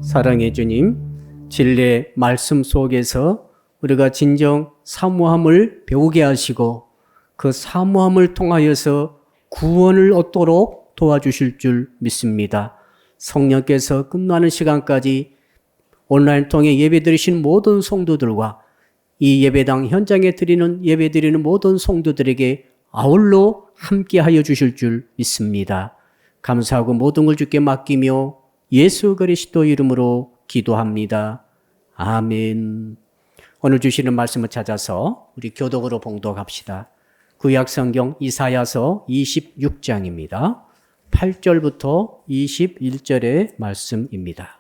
사랑의 주님, 진리의 말씀 속에서 우리가 진정 사모함을 배우게 하시고 그 사모함을 통하여서 구원을 얻도록 도와주실 줄 믿습니다. 성령께서 끝나는 시간까지 온라인 통해 예배 드리신 모든 성도들과 이 예배당 현장에 드리는 예배 드리는 모든 성도들에게 아울러 함께하여 주실 줄 믿습니다. 감사하고 모든 걸 주께 맡기며 예수 그리스도 이름으로 기도합니다. 아멘. 오늘 주시는 말씀을 찾아서 우리 교독으로 봉독합시다. 구약성경 이사야서 26장입니다. 8절부터 21절의 말씀입니다.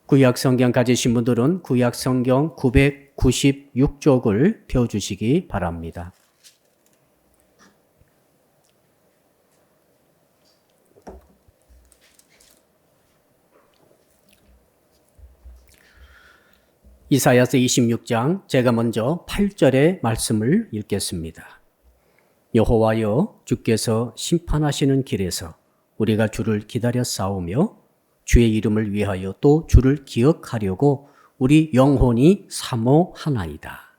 구약성경 가지신 분들은 구약성경 996쪽을 펴주시기 바랍니다. 이사야서 26장 제가 먼저 8절의 말씀을 읽겠습니다. 여호와여, 주께서 심판하시는 길에서 우리가 주를 기다려 싸우며 주의 이름을 위하여 또 주를 기억하려고 우리 영혼이 사모하나이다.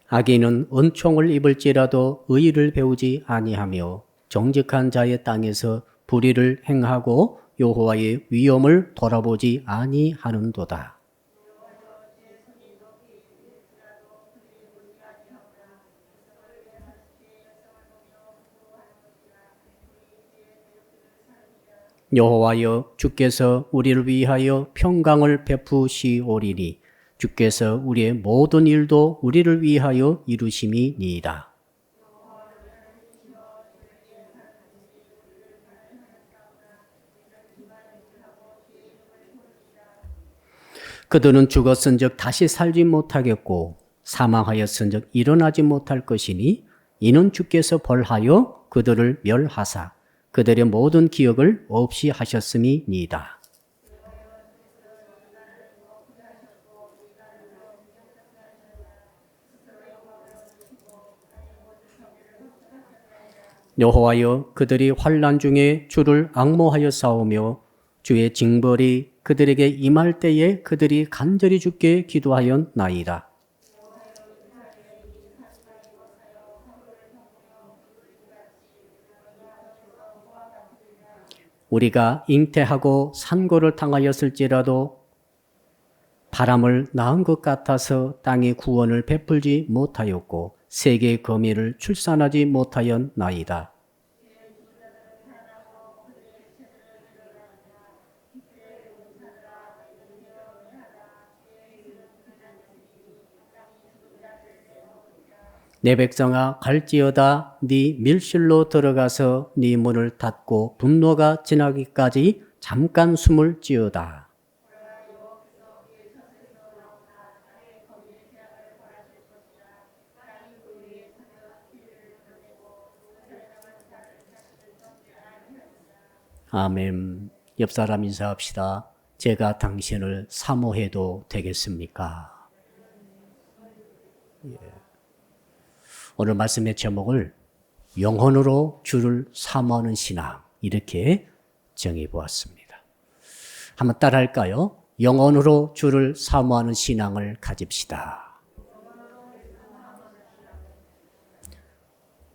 악인은 은총을 입을지라도 의를 배우지 아니하며 정직한 자의 땅에서 불의를 행하고 여호와의 위엄을 돌아보지 아니하는도다. 여호와여, 주께서 우리를 위하여 평강을 베푸시오리니 주께서 우리의 모든 일도 우리를 위하여 이루심이니이다. 그들은 죽었은즉 다시 살지 못하겠고 사망하였은즉 일어나지 못할 것이니 이는 주께서 벌하여 그들을 멸하사 그들의 모든 기억을 없이 하셨음이니이다. 여호와여, 그들이 환난 중에 주를 앙모하여 싸우며 주의 징벌이 그들에게 임할 때에 그들이 간절히 주께 기도하였나이다. 우리가 잉태하고 산고를 당하였을지라도 바람을 낳은 것 같아서 땅에 구원을 베풀지 못하였고 세계의 거미를 출산하지 못하였나이다. 내 백성아, 갈지어다 네 밀실로 들어가서 네 문을 닫고 분노가 지나기까지 잠깐 숨을 지어다. 아멘. 옆 사람 인사합시다. 제가 당신을 사모해도 되겠습니까? 예. 오늘 말씀의 제목을 영혼으로 주를 사모하는 신앙, 이렇게 정해 보았습니다. 한번 따라할까요? 영혼으로 주를 사모하는 신앙을 가집시다.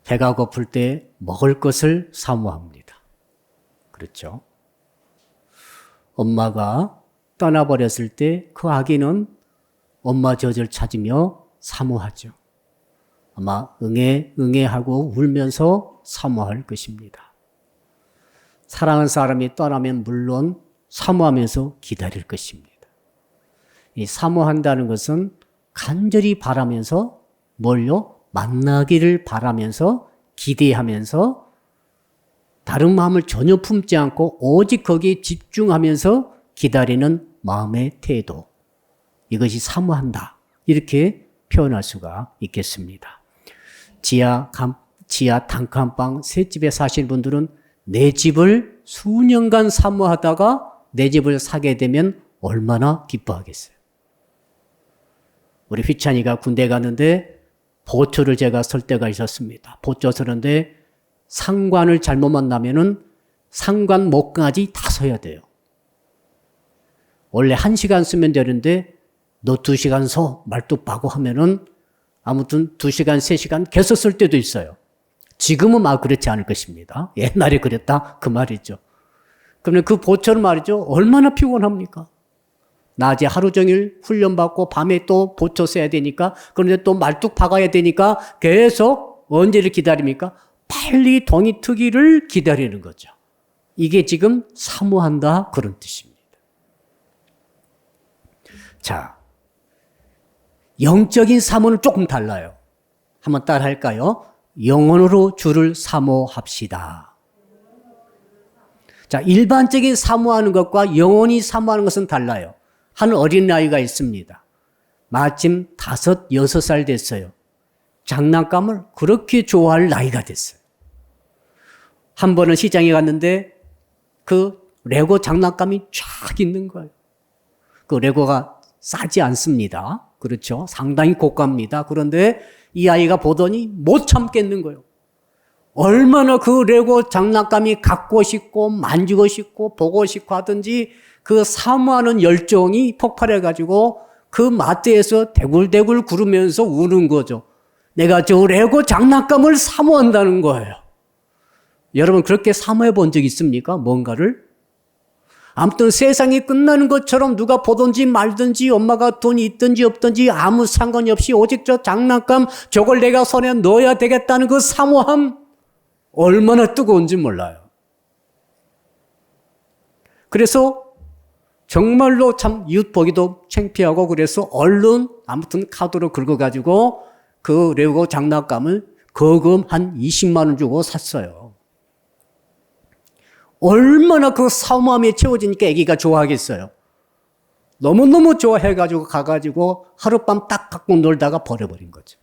배가 고플 때 먹을 것을 사모합니다. 그렇죠? 엄마가 떠나버렸을 때 그 아기는 엄마 젖을 찾으며 사모하죠. 아마 응애하고 울면서 사모할 것입니다. 사랑하는 사람이 떠나면 물론 사모하면서 기다릴 것입니다. 이 사모한다는 것은 간절히 바라면서 뭘요? 만나기를 바라면서 기대하면서 다른 마음을 전혀 품지 않고 오직 거기에 집중하면서 기다리는 마음의 태도. 이것이 사모한다. 이렇게 표현할 수가 있겠습니다. 지하 단칸방 새 집에 사시는 분들은 내 집을 수년간 사모하다가 내 집을 사게 되면 얼마나 기뻐하겠어요. 우리 휘찬이가 군대 가는데 보초를 제가 설 때가 있었습니다. 보초 서는데 상관을 잘못 만나면은 상관 목까지 다 서야 돼요. 원래 1시간 쓰면 되는데 너 2시간 서 말뚝박고 하면은 아무튼 2시간, 3시간 계속 쓸 때도 있어요. 지금은 막 그렇지 않을 것입니다. 옛날에 그랬다 그 말이죠. 그러면 그 보초는 말이죠. 얼마나 피곤합니까? 낮에 하루 종일 훈련받고 밤에 또 보초 써야 되니까 그런데 또 말뚝 박아야 되니까 계속 언제를 기다립니까? 빨리 동이 트기를 기다리는 거죠. 이게 지금 사모한다 그런 뜻입니다. 자, 영적인 사모는 조금 달라요. 한번 따라 할까요? 영혼으로 주를 사모합시다. 자, 일반적인 사모하는 것과 영혼이 사모하는 것은 달라요. 한 어린아이가 있습니다. 마침 5, 6살 됐어요. 장난감을 그렇게 좋아할 나이가 됐어요. 한 번은 시장에 갔는데 그 레고 장난감이 쫙 있는 거예요. 그 레고가 싸지 않습니다. 그렇죠. 상당히 고가입니다. 그런데 이 아이가 보더니 못 참겠는 거예요. 얼마나 그 레고 장난감이 갖고 싶고 만지고 싶고 보고 싶고 하든지 그 사모하는 열정이 폭발해가지고 그 마트에서 대굴대굴 구르면서 우는 거죠. 내가 저 레고 장난감을 사모한다는 거예요. 여러분 그렇게 사모해 본 적 있습니까? 뭔가를? 아무튼 세상이 끝나는 것처럼 누가 보든지 말든지 엄마가 돈이 있든지 없든지 아무 상관이 없이 오직 저 장난감 저걸 내가 손에 넣어야 되겠다는 그 사모함 얼마나 뜨거운지 몰라요. 그래서 정말로 참 이웃 보기도 창피하고 그래서 얼른 아무튼 카드로 긁어가지고 그 레고 장난감을 거금 한 20만 원 주고 샀어요. 얼마나 그 사모함이 채워지니까 아기가 좋아하겠어요. 너무너무 좋아해가지고 가가지고 하룻밤 딱 갖고 놀다가 버려버린 거죠.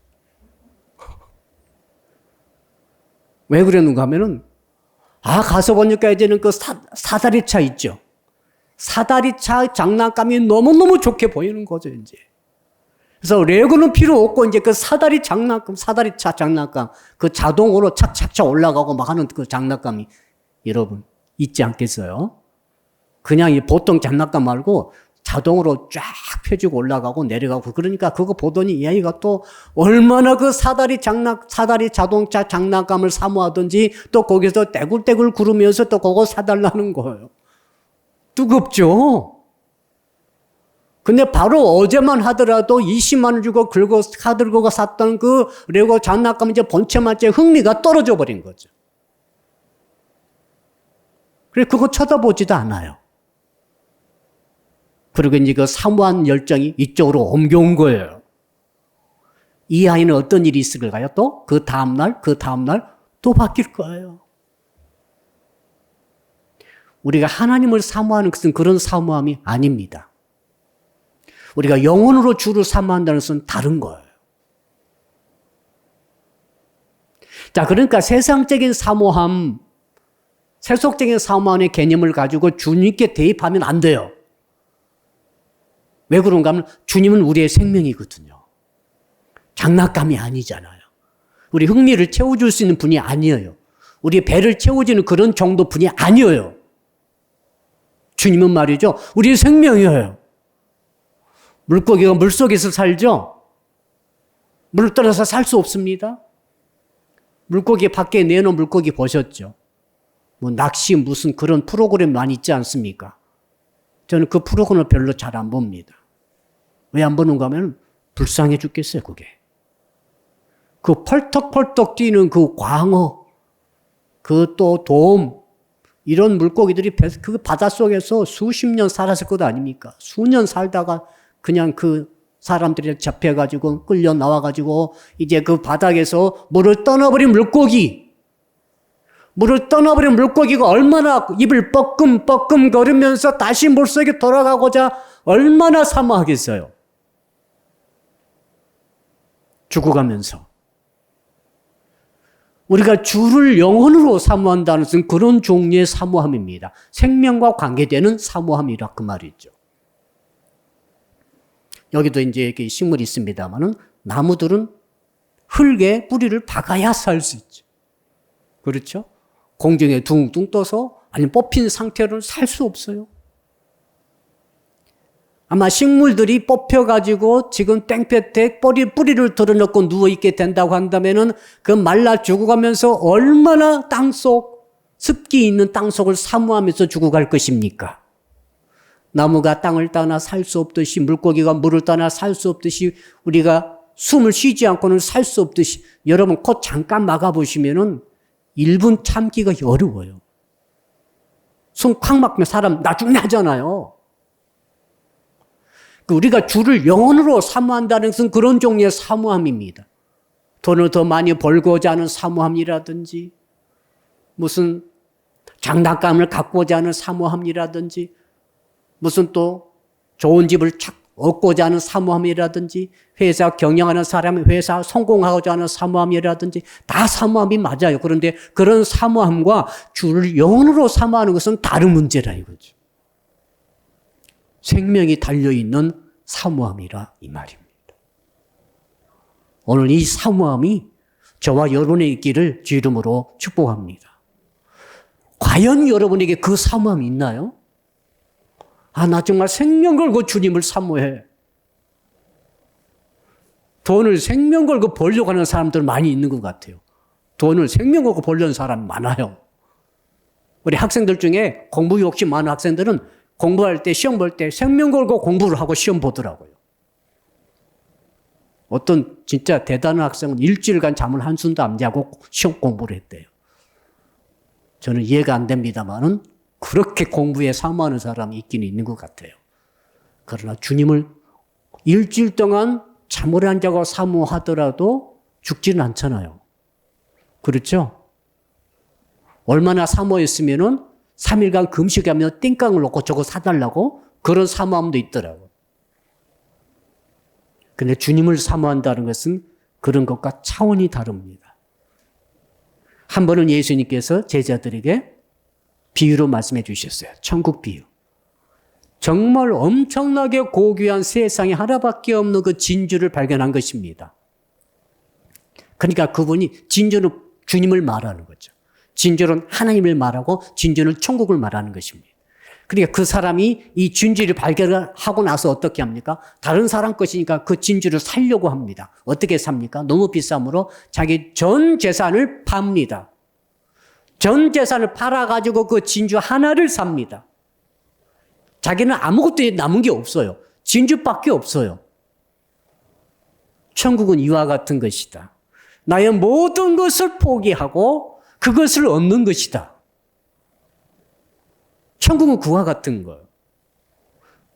왜 그랬는가 하면은 가서 보니까 이제는 그 사다리차 있죠. 사다리차 장난감이 너무너무 좋게 보이는 거죠, 이제. 그래서 레고는 필요 없고 이제 그 사다리차 장난감, 그 자동으로 착착착 올라가고 막 하는 그 장난감이 여러분 있지 않겠어요? 그냥 이 보통 장난감 말고 자동으로 쫙 펴지고 올라가고 내려가고 그러니까 그거 보더니 이 아이가 또 얼마나 그 사다리 자동차 장난감을 사모하든지 또 거기서 떼굴떼굴 구르면서 또 그거 사달라는 거예요. 뜨겁죠? 근데 바로 어제만 하더라도 20만 원 주고 카드 긁고 샀던 그 레고 장난감 이제 본체만째 흥미가 떨어져 버린 거죠. 그래, 그거 쳐다보지도 않아요. 그리고 이제 그 사모한 열정이 이쪽으로 옮겨온 거예요. 이 아이는 어떤 일이 있을까요? 또 그 다음날 또 바뀔 거예요. 우리가 하나님을 사모하는 것은 그런 사모함이 아닙니다. 우리가 영혼으로 주를 사모한다는 것은 다른 거예요. 자, 그러니까 세상적인 사모함, 세속적인 사모함의 개념을 가지고 주님께 대입하면 안 돼요. 왜 그런가 하면 주님은 우리의 생명이거든요. 장난감이 아니잖아요. 우리 흥미를 채워줄 수 있는 분이 아니에요. 우리 배를 채워주는 그런 정도 분이 아니에요. 주님은 말이죠. 우리의 생명이에요. 물고기가 물속에서 살죠. 물 떨어서 살 수 없습니다. 물고기 밖에 내놓은 물고기 보셨죠? 뭐 낚시 무슨 그런 프로그램 많이 있지 않습니까? 저는 그 프로그램을 별로 잘 안 봅니다. 왜 안 보는가 하면 불쌍해 죽겠어요, 그게. 그 펄떡펄떡 뛰는 그 광어, 그 또 돔, 이런 물고기들이 그 바닷속에서 수십 년 살았을 것 아닙니까? 수년 살다가 그냥 그 사람들이 잡혀가지고 끌려 나와가지고 이제 그 바닥에서 물을 떠나버린 물고기가 얼마나 입을 뻐끔뻐끔 거리면서 다시 물속에 돌아가고자 얼마나 사모하겠어요. 죽어가면서. 우리가 주를 영혼으로 사모한다는 것은 그런 종류의 사모함입니다. 생명과 관계되는 사모함이라 그 말이죠. 여기도 이제 이렇게 식물이 있습니다만은 나무들은 흙에 뿌리를 박아야 살 수 있죠. 그렇죠? 공중에 둥둥 떠서 아니 뽑힌 상태로는 살 수 없어요. 아마 식물들이 뽑혀가지고 지금 땡볕에 뿌리를 들어놓고 누워있게 된다고 한다면은 그 말라 죽어가면서 얼마나 땅속, 습기 있는 땅속을 사모하면서 죽어갈 것입니까? 나무가 땅을 떠나 살 수 없듯이 물고기가 물을 떠나 살 수 없듯이 우리가 숨을 쉬지 않고는 살 수 없듯이 여러분 코 잠깐 막아보시면은 1분 참기가 어려워요. 숨 콱 막히면 사람 나중에 하잖아요. 우리가 주를 영혼으로 사모한다는 것은 그런 종류의 사모함입니다. 돈을 더 많이 벌고자 하는 사모함이라든지 무슨 장난감을 갖고자 하는 사모함이라든지 무슨 또 좋은 집을 착 얻고자 하는 사모함이라든지 회사 경영하는 사람이 회사 성공하고자 하는 사모함이라든지 다 사모함이 맞아요. 그런데 그런 사모함과 주를 영혼으로 사모하는 것은 다른 문제라 이거죠. 생명이 달려있는 사모함이라 이 말입니다. 오늘 이 사모함이 저와 여러분의 있기를 주 이름으로 축복합니다. 과연 여러분에게 그 사모함이 있나요? 나 정말 생명 걸고 주님을 사모해. 돈을 생명 걸고 벌려고 하는 사람들 많이 있는 것 같아요. 돈을 생명 걸고 벌려는 사람이 많아요. 우리 학생들 중에 공부 욕심 많은 학생들은 공부할 때 시험 볼 때 생명 걸고 공부를 하고 시험 보더라고요. 어떤 진짜 대단한 학생은 일주일간 잠을 한숨도 안 자고 시험 공부를 했대요. 저는 이해가 안 됩니다만은 그렇게 공부에 사모하는 사람이 있기는 있는 것 같아요. 그러나 주님을 일주일 동안 잠을 안 자고 사모하더라도 죽지는 않잖아요. 그렇죠? 얼마나 사모했으면은 3일간 금식하며 띵깡을 놓고 저거 사달라고 그런 사모함도 있더라고요. 근데 주님을 사모한다는 것은 그런 것과 차원이 다릅니다. 한 번은 예수님께서 제자들에게 비유로 말씀해 주셨어요. 천국 비유. 정말 엄청나게 고귀한 세상에 하나밖에 없는 그 진주를 발견한 것입니다. 그러니까 그분이 진주는 주님을 말하는 거죠. 진주는 하나님을 말하고 진주는 천국을 말하는 것입니다. 그러니까 그 사람이 이 진주를 발견하고 나서 어떻게 합니까? 다른 사람 것이니까 그 진주를 살려고 합니다. 어떻게 삽니까? 너무 비싸므로 자기 전 재산을 팝니다. 전 재산을 팔아가지고 그 진주 하나를 삽니다. 자기는 아무것도 남은 게 없어요. 진주밖에 없어요. 천국은 이와 같은 것이다. 나의 모든 것을 포기하고 그것을 얻는 것이다. 천국은 그와 같은 거예요.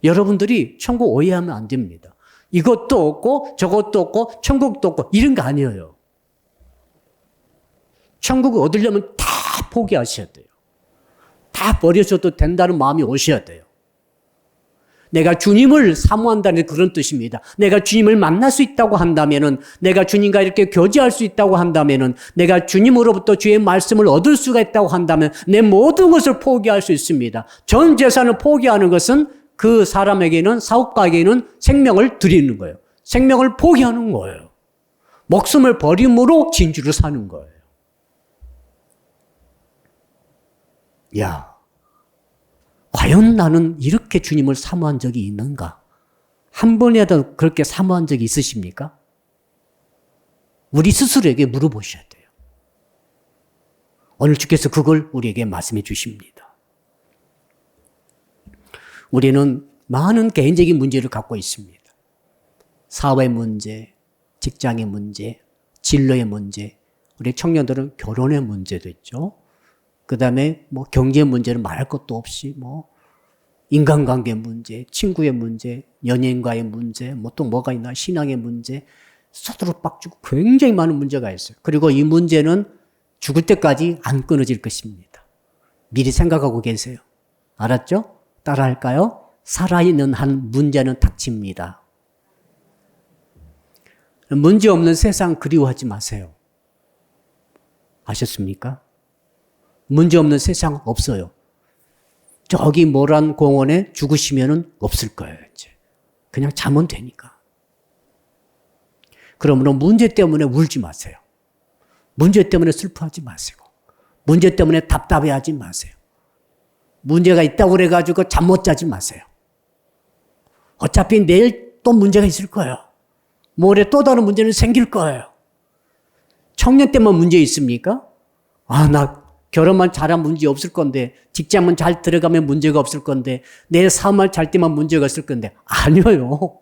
여러분들이 천국 오해하면 안 됩니다. 이것도 없고 저것도 없고 천국도 없고 이런 거 아니에요. 천국을 얻으려면 다 포기하셔야 돼요. 다 버려줘도 된다는 마음이 오셔야 돼요. 내가 주님을 사모한다는 그런 뜻입니다. 내가 주님을 만날 수 있다고 한다면은, 내가 주님과 이렇게 교제할 수 있다고 한다면은, 내가 주님으로부터 주의 말씀을 얻을 수가 있다고 한다면 내 모든 것을 포기할 수 있습니다. 전 재산을 포기하는 것은 그 사람에게는, 사업가에게는 생명을 드리는 거예요. 생명을 포기하는 거예요. 목숨을 버림으로 진주를 사는 거예요. 야, 과연 나는 이렇게 주님을 사모한 적이 있는가? 한 번이라도 그렇게 사모한 적이 있으십니까? 우리 스스로에게 물어보셔야 돼요. 오늘 주께서 그걸 우리에게 말씀해 주십니다. 우리는 많은 개인적인 문제를 갖고 있습니다. 사회 문제, 직장의 문제, 진로의 문제, 우리 청년들은 결혼의 문제도 있죠. 그 다음에 경제 문제는 말할 것도 없이 인간관계 문제, 친구의 문제, 연예인과의 문제, 또 뭐가 있나, 신앙의 문제, 서로 빡주고 굉장히 많은 문제가 있어요. 그리고 이 문제는 죽을 때까지 안 끊어질 것입니다. 미리 생각하고 계세요. 알았죠? 따라할까요? 살아있는 한 문제는 닥칩니다. 문제 없는 세상 그리워하지 마세요. 아셨습니까? 문제 없는 세상 없어요. 저기 모란 공원에 죽으시면은 없을 거예요, 이제. 그냥 자면 되니까. 그러므로 문제 때문에 울지 마세요. 문제 때문에 슬퍼하지 마시고, 문제 때문에 답답해하지 마세요. 문제가 있다고 그래가지고 잠 못 자지 마세요. 어차피 내일 또 문제가 있을 거예요. 모레 또 다른 문제는 생길 거예요. 청년 때만 문제 있습니까? 나 결혼만 잘하면 문제 없을 건데, 직장만 잘 들어가면 문제가 없을 건데, 내 사업만 잘 때만 문제가 있을 건데, 아니에요.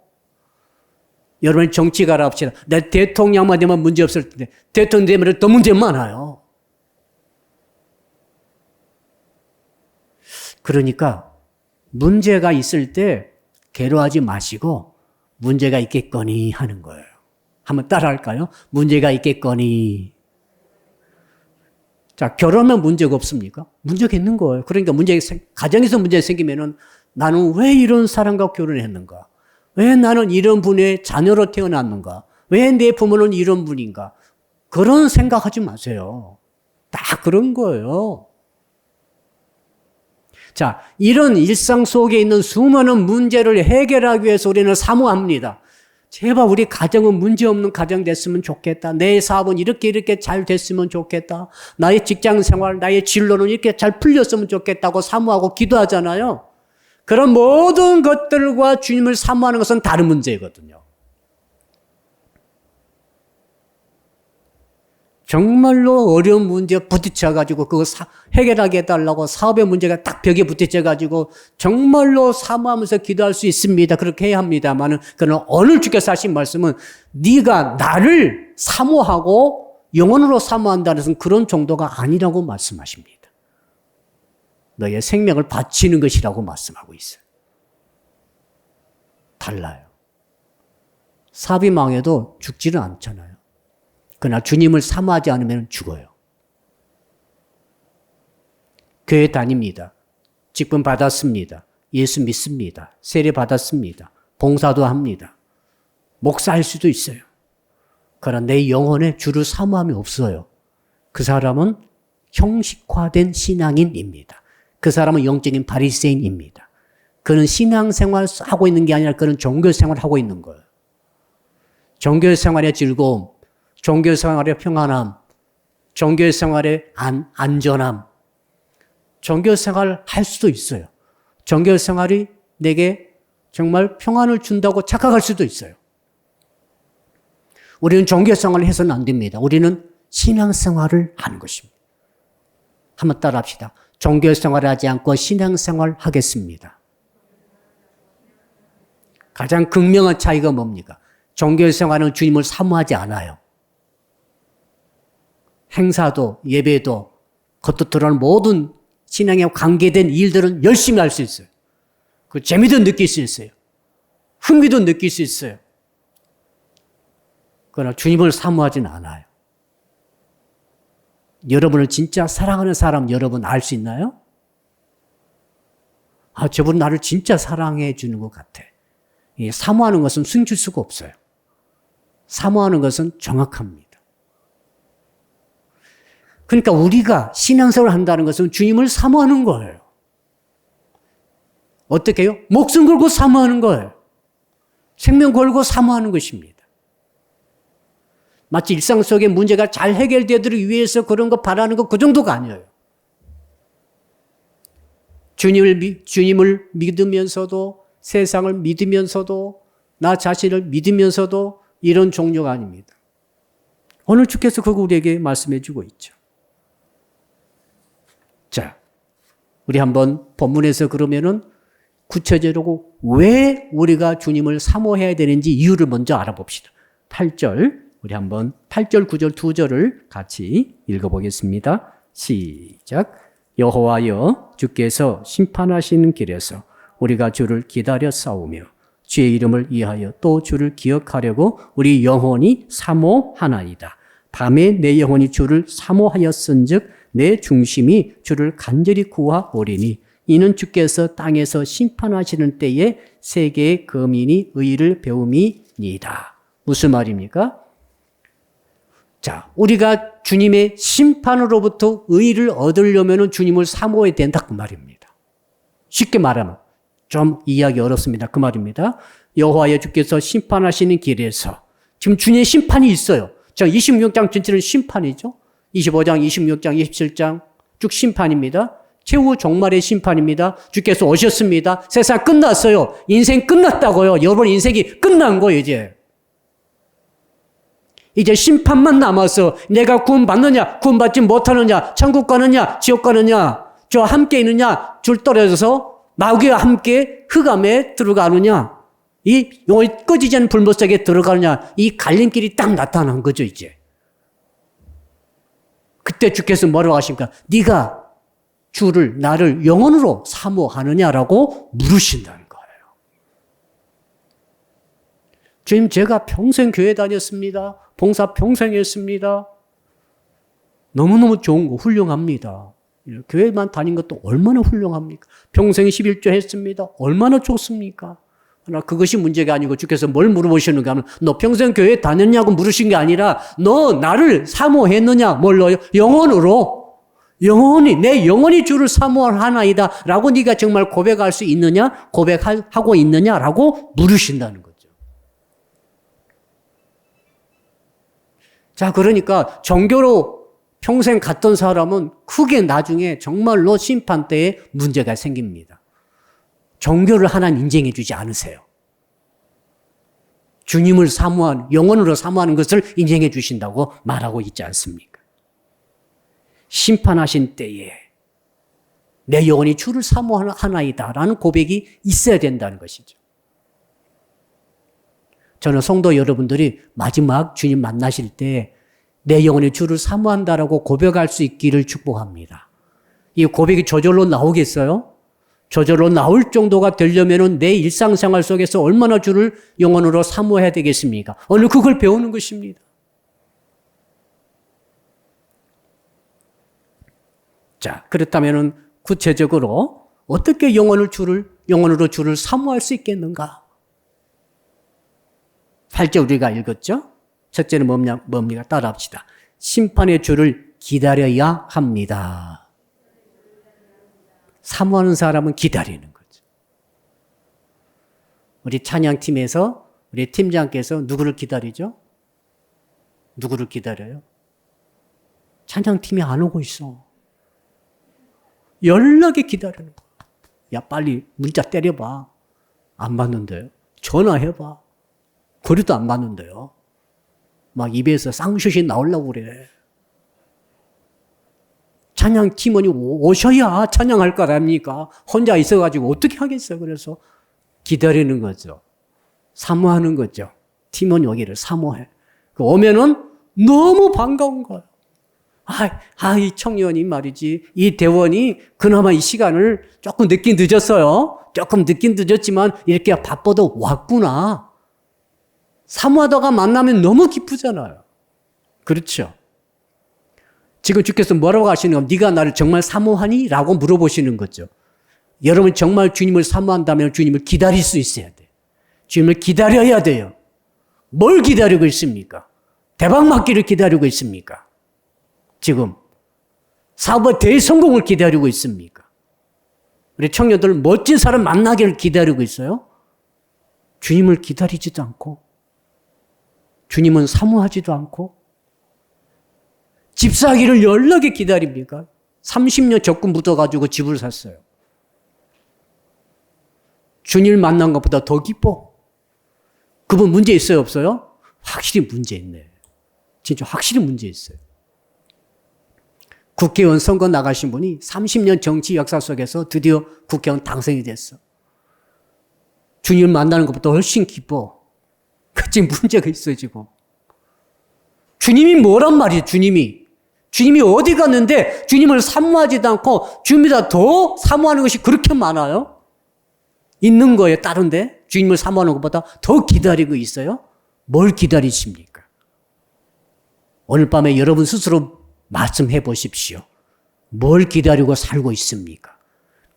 여러분 정치가라 합시다. 내 대통령만 되면 문제 없을 텐데, 대통령 되면 더 문제 많아요. 그러니까 문제가 있을 때 괴로워하지 마시고 문제가 있겠거니 하는 거예요. 한번 따라 할까요? 문제가 있겠거니. 자, 결혼하면 문제가 없습니까? 문제가 있는 거예요. 그러니까 가정에서 문제가 생기면은 나는 왜 이런 사람과 결혼했는가? 왜 나는 이런 분의 자녀로 태어났는가? 왜 내 부모는 이런 분인가? 그런 생각하지 마세요. 다 그런 거예요. 자, 이런 일상 속에 있는 수많은 문제를 해결하기 위해서 우리는 사모합니다. 제발 우리 가정은 문제없는 가정 됐으면 좋겠다. 내 사업은 이렇게 잘 됐으면 좋겠다. 나의 직장 생활, 나의 진로는 이렇게 잘 풀렸으면 좋겠다고 사모하고 기도하잖아요. 그런 모든 것들과 주님을 사모하는 것은 다른 문제거든요. 정말로 어려운 문제에 부딪혀가지고 그거 해결하게 해달라고 사업의 문제가 딱 벽에 부딪혀가지고 정말로 사모하면서 기도할 수 있습니다. 그렇게 해야 합니다만은 그러나 오늘 주께서 하신 말씀은 네가 나를 사모하고 영혼으로 사모한다는 것은 그런 정도가 아니라고 말씀하십니다. 너의 생명을 바치는 것이라고 말씀하고 있어요. 달라요. 사업이 망해도 죽지는 않잖아요. 그러나 주님을 사모하지 않으면 죽어요. 교회 다닙니다. 직분 받았습니다. 예수 믿습니다. 세례 받았습니다. 봉사도 합니다. 목사할 수도 있어요. 그러나 내 영혼에 주를 사모함이 없어요. 그 사람은 형식화된 신앙인입니다. 그 사람은 영적인 바리새인입니다. 그는 신앙생활 하고 있는 게 아니라 그는 종교생활 하고 있는 거예요. 종교생활의 즐거움, 종교생활의 평안함, 종교생활의 안전함, 종교생활 할 수도 있어요. 종교생활이 내게 정말 평안을 준다고 착각할 수도 있어요. 우리는 종교생활을 해서는 안 됩니다. 우리는 신앙생활을 하는 것입니다. 한번 따라 합시다. 종교생활을 하지 않고 신앙생활 하겠습니다. 가장 극명한 차이가 뭡니까? 종교생활은 주님을 사모하지 않아요. 행사도 예배도 겉으로 드러나는 모든 신앙에 관계된 일들은 열심히 할 수 있어요. 그 재미도 느낄 수 있어요. 흥미도 느낄 수 있어요. 그러나 주님을 사모하지는 않아요. 여러분을 진짜 사랑하는 사람 여러분 알 수 있나요? 저분 나를 진짜 사랑해 주는 것 같아. 사모하는 것은 숨길 수가 없어요. 사모하는 것은 정확합니다. 그러니까 우리가 신앙생활을 한다는 것은 주님을 사모하는 거예요. 어떻게 해요? 목숨 걸고 사모하는 거예요. 생명 걸고 사모하는 것입니다. 마치 일상 속의 문제가 잘 해결되도록 위해서 그런 거 바라는 거 그 정도가 아니에요. 주님을 믿으면서도 세상을 믿으면서도 나 자신을 믿으면서도 이런 종류가 아닙니다. 오늘 주께서 그거 우리에게 말씀해 주고 있죠. 자, 우리 한번 본문에서 그러면은 구체적으로 왜 우리가 주님을 사모해야 되는지 이유를 먼저 알아봅시다. 8절, 우리 한번 8절, 9절, 2절을 같이 읽어보겠습니다. 시작. 여호와여, 주께서 심판하시는 길에서 우리가 주를 기다려 싸우며 주의 이름을 위하여 또 주를 기억하려고 우리 영혼이 사모하나이다. 밤에 내 영혼이 주를 사모하였은즉 내 중심이 주를 간절히 구하오리니 이는 주께서 땅에서 심판하시는 때에 세계의 거민이 의를 배움이니이다. 무슨 말입니까? 자, 우리가 주님의 심판으로부터 의를 얻으려면 주님을 사모해야 된다 그 말입니다. 쉽게 말하면 좀 이해하기 어렵습니다. 그 말입니다. 여호와의 주께서 심판하시는 길에서 지금 주님의 심판이 있어요. 자, 26장 전체는 심판이죠. 25장, 26장, 27장 쭉 심판입니다. 최후 종말의 심판입니다. 주께서 오셨습니다. 세상 끝났어요. 인생 끝났다고요. 여러분 인생이 끝난 거예요, 이제. 이제 심판만 남아서 내가 구원받느냐, 구원받지 못하느냐, 천국 가느냐, 지옥 가느냐, 저와 함께 있느냐, 줄 떨어져서 마귀와 함께 흑암에 들어가느냐, 이 영원히 꺼지지 않는 불못 속에 들어가느냐, 이 갈림길이 딱 나타난 거죠, 이제. 그때 주께서 뭐라고 하십니까? 네가 주를, 나를 영원으로 사모하느냐라고 물으신다는 거예요. 주님, 제가 평생 교회 다녔습니다. 봉사 평생 했습니다. 너무너무 좋은 거, 훌륭합니다. 교회만 다닌 것도 얼마나 훌륭합니까? 평생 11조 했습니다. 얼마나 좋습니까? 그러나 그것이 문제가 아니고 주께서 뭘 물어보시는가 하면 너 평생 교회 다녔냐고 물으신 게 아니라 너 나를 사모했느냐? 뭘로요? 영원으로. 영원히, 내 영원히 주를 사모하나이다 라고 네가 정말 고백할 수 있느냐? 고백하고 있느냐라고 물으신다는 거죠. 자, 그러니까 종교로 평생 갔던 사람은 크게 나중에 정말로 심판 때에 문제가 생깁니다. 종교를 하나님 인정해 주지 않으세요. 주님을 영원으로 사모하는 것을 인정해 주신다고 말하고 있지 않습니까? 심판하신 때에 내 영혼이 주를 사모하나이다 라는 고백이 있어야 된다는 것이죠. 저는 성도 여러분들이 마지막 주님 만나실 때 내 영혼이 주를 사모한다라고 고백할 수 있기를 축복합니다. 이 고백이 저절로 나오겠어요? 저절로 나올 정도가 되려면 내 일상생활 속에서 얼마나 주를 영혼으로 사모해야 되겠습니까? 오늘 그걸 배우는 것입니다. 자, 그렇다면 구체적으로 어떻게 영혼으로 주를 사모할 수 있겠는가? 8절 우리가 읽었죠? 첫째는 뭡니까? 따라합시다. 심판의 주를 기다려야 합니다. 사모하는 사람은 기다리는 거죠. 우리 찬양팀에서 우리 팀장께서 누구를 기다리죠? 누구를 기다려요? 찬양팀이 안 오고 있어. 연락에 기다리는 거야. 야, 빨리 문자 때려봐. 안 받는데요. 전화해봐. 그래도 안 받는데요. 막 입에서 쌍슛이 나오려고 그래. 찬양 팀원이 오셔야 찬양할 거 아닙니까? 혼자 있어가지고 어떻게 하겠어요? 그래서 기다리는 거죠. 사모하는 거죠. 팀원이 오기를 사모해. 오면은 너무 반가운 거예요. 이 청년이 말이지. 이 대원이 그나마 이 시간을 조금 늦긴 늦었어요. 조금 늦긴 늦었지만 이렇게 바빠도 왔구나. 사모하다가 만나면 너무 기쁘잖아요. 그렇죠? 지금 주께서 뭐라고 하시는 건 네가 나를 정말 사모하니? 라고 물어보시는 거죠. 여러분 정말 주님을 사모한다면 주님을 기다릴 수 있어야 돼요. 주님을 기다려야 돼요. 뭘 기다리고 있습니까? 대박 맞기를 기다리고 있습니까? 지금 사업의 대성공을 기다리고 있습니까? 우리 청년들 멋진 사람 만나기를 기다리고 있어요? 주님을 기다리지도 않고 주님은 사모하지도 않고 집 사기를 연락에 기다립니까? 30년 적금 묻어가지고 집을 샀어요. 주님을 만난 것보다 더 기뻐. 그분 문제 있어요, 없어요? 확실히 문제 있네. 진짜 확실히 문제 있어요. 국회의원 선거 나가신 분이 30년 정치 역사 속에서 드디어 국회의원 당선이 됐어. 주님을 만나는 것보다 훨씬 기뻐. 지금 문제가 있어요, 지금. 주님이 뭐란 말이에요, 주님이. 주님이 어디 갔는데 주님을 사모하지도 않고 주님보다 더 사모하는 것이 그렇게 많아요? 있는 거예요, 다른데? 주님을 사모하는 것보다 더 기다리고 있어요? 뭘 기다리십니까? 오늘 밤에 여러분 스스로 말씀해 보십시오. 뭘 기다리고 살고 있습니까?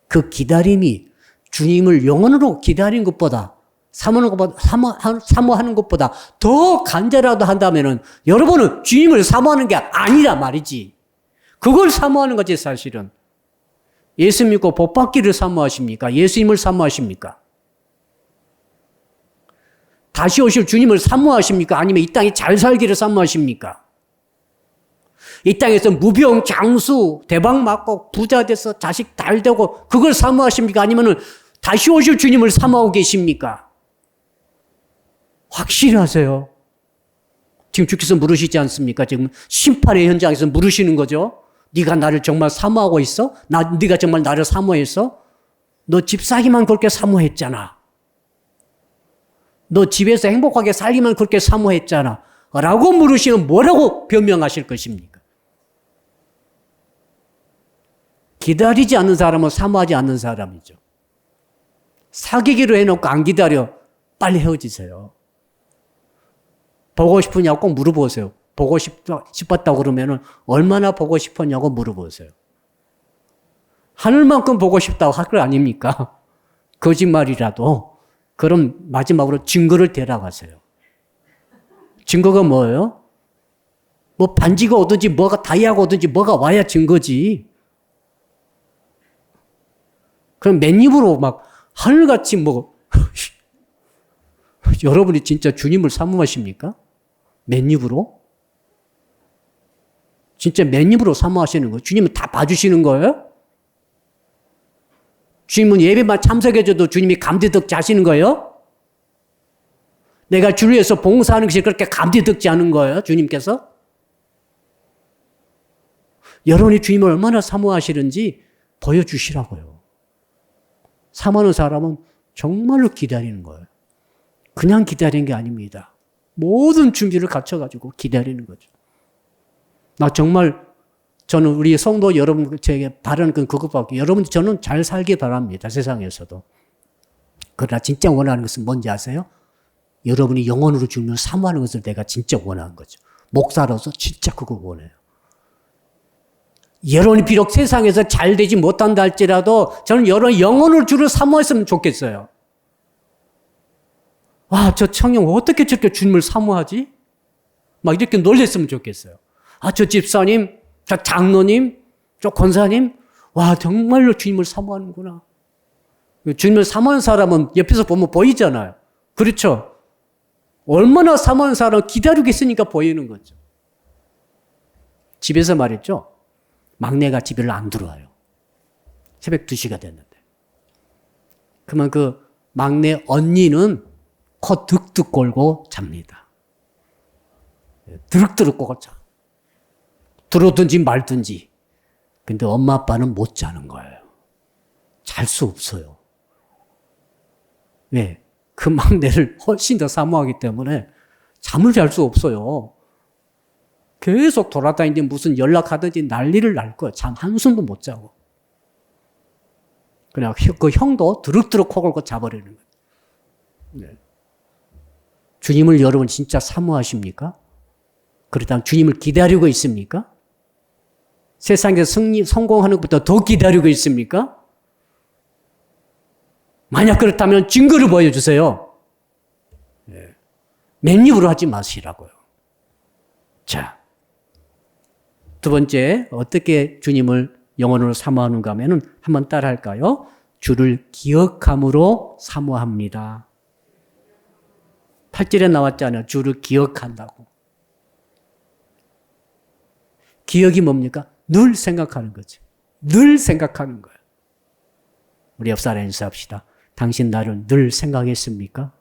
그 기다림이 주님을 영원으로 기다리는 것보다 사모하는 것보다 더 간절하다 한다면은 여러분은 주님을 사모하는 게 아니라 말이지. 그걸 사모하는 거지, 사실은. 예수 믿고 복 받기를 사모하십니까? 예수님을 사모하십니까? 다시 오실 주님을 사모하십니까? 아니면 이 땅에 잘 살기를 사모하십니까? 이 땅에서 무병, 장수, 대박 맞고 부자 돼서 자식 잘 되고 그걸 사모하십니까? 아니면 다시 오실 주님을 사모하고 계십니까? 확실히 하세요. 지금 주께서 물으시지 않습니까? 지금 심판의 현장에서 물으시는 거죠. 네가 나를 정말 사모하고 있어? 네가 정말 나를 사모했어? 너 집사기만 그렇게 사모했잖아. 너 집에서 행복하게 살기만 그렇게 사모했잖아. 라고 물으시면 뭐라고 변명하실 것입니까? 기다리지 않는 사람은 사모하지 않는 사람이죠. 사귀기로 해놓고 안 기다려. 빨리 헤어지세요. 보고 싶으냐고 꼭 물어보세요. 보고 싶었다고 그러면 얼마나 보고 싶었냐고 물어보세요. 하늘만큼 보고 싶다고 할 거 아닙니까? 거짓말이라도. 그럼 마지막으로 증거를 대라가세요. 증거가 뭐예요? 뭐 반지가 오든지 뭐가 다이아가 오든지 뭐가 와야 증거지. 그럼 맨입으로 막 하늘같이 뭐 여러분이 진짜 주님을 사모하십니까? 맨입으로? 진짜 맨입으로 사모하시는 거예요? 주님은 다 봐주시는 거예요? 주님은 예배만 참석해줘도 주님이 감디덕지 하시는 거예요? 내가 주를 위해서 봉사하는 것이 그렇게 감디덕지 않은 거예요? 주님께서? 여러분이 주님을 얼마나 사모하시는지 보여주시라고요. 사모하는 사람은 정말로 기다리는 거예요. 그냥 기다리는 게 아닙니다. 모든 준비를 갖춰가지고 기다리는 거죠. 저는 우리 성도 여러분 제게 바라는 건 그것밖에. 여러분 저는 잘 살기 바랍니다. 세상에서도. 그러나 진짜 원하는 것은 뭔지 아세요? 여러분이 영혼으로 주님을 사모하는 것을 내가 진짜 원하는 거죠. 목사로서 진짜 그거 원해요. 여러분이 비록 세상에서 잘 되지 못한다 할지라도 저는 여러분 영혼을 주를 사모했으면 좋겠어요. 와, 저 청년 어떻게 저렇게 주님을 사모하지? 막 이렇게 놀랬으면 좋겠어요. 아, 저 집사님, 저 장로님, 저 권사님, 와, 정말로 주님을 사모하는구나. 주님을 사모하는 사람은 옆에서 보면 보이잖아요. 그렇죠? 얼마나 사모하는 사람은 기다리고 있으니까 보이는 거죠. 집에서 말했죠. 막내가 집에 안 들어와요. 새벽 2시가 됐는데. 그러면 그 막내 언니는 코 득득 골고 잡니다. 드륵드륵 꼬고 자. 들어든지 말든지. 근데 엄마 아빠는 못 자는 거예요. 잘 수 없어요. 왜? 그 막내를 훨씬 더 사모하기 때문에 잠을 잘 수 없어요. 계속 돌아다니는데 무슨 연락하든지 난리를 날 거예요. 잠 한숨도 못 자고. 그냥 그 형도 드륵드륵 코 골고 자버리는 거예요. 네. 주님을 여러분 진짜 사모하십니까? 그렇다면 주님을 기다리고 있습니까? 세상에서 성공하는 것보다 더 기다리고 있습니까? 만약 그렇다면 증거를 보여주세요. 네. 맨입으로 하지 마시라고요. 자, 두 번째 어떻게 주님을 영혼으로 사모하는가 하면 한번 따라할까요? 주를 기억함으로 사모합니다. 8절에 나왔잖아요. 주를 기억한다고. 기억이 뭡니까? 늘 생각하는 거죠. 늘 생각하는 거예요. 우리 옆 사람 인사합시다. 당신 나를 늘 생각했습니까?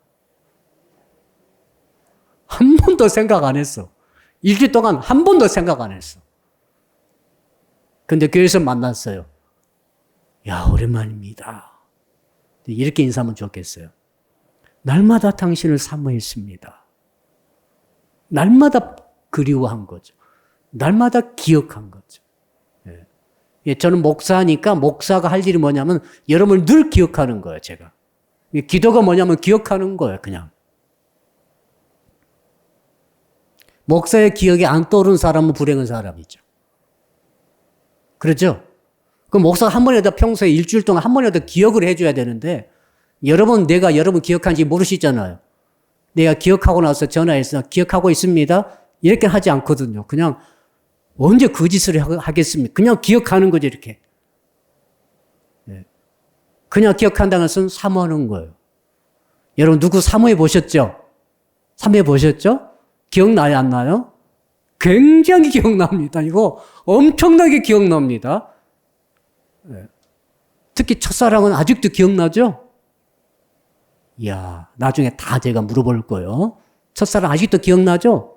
한 번도 생각 안 했어. 일주일 동안 한 번도 생각 안 했어. 근데 교회에서 만났어요. 야, 오랜만입니다. 이렇게 인사하면 좋겠어요. 날마다 당신을 사모했습니다. 날마다 그리워한 거죠. 날마다 기억한 거죠. 예, 저는 목사니까 목사가 할 일이 뭐냐면 여러분을 늘 기억하는 거예요, 제가. 기도가 뭐냐면 기억하는 거예요, 그냥. 목사의 기억이 안 떠오르는 사람은 불행한 사람이죠. 그렇죠? 그 목사가 한 번이라도 평소에 일주일 동안 한 번이라도 기억을 해줘야 되는데 내가 여러분 기억하는지 모르시잖아요. 내가 기억하고 나서 전화해서 기억하고 있습니다. 이렇게 하지 않거든요. 그냥 언제 그 짓을 하겠습니까? 그냥 기억하는 거죠, 이렇게. 네. 그냥 기억한다는 것은 사모하는 거예요. 여러분 누구 사모해 보셨죠? 3회 보셨죠? 기억나요, 안 나요? 굉장히 기억납니다. 이거 엄청나게 기억납니다. 특히 첫사랑은 아직도 기억나죠? 이야, 나중에 다 제가 물어볼 거예요. 첫사랑 아직도 기억나죠?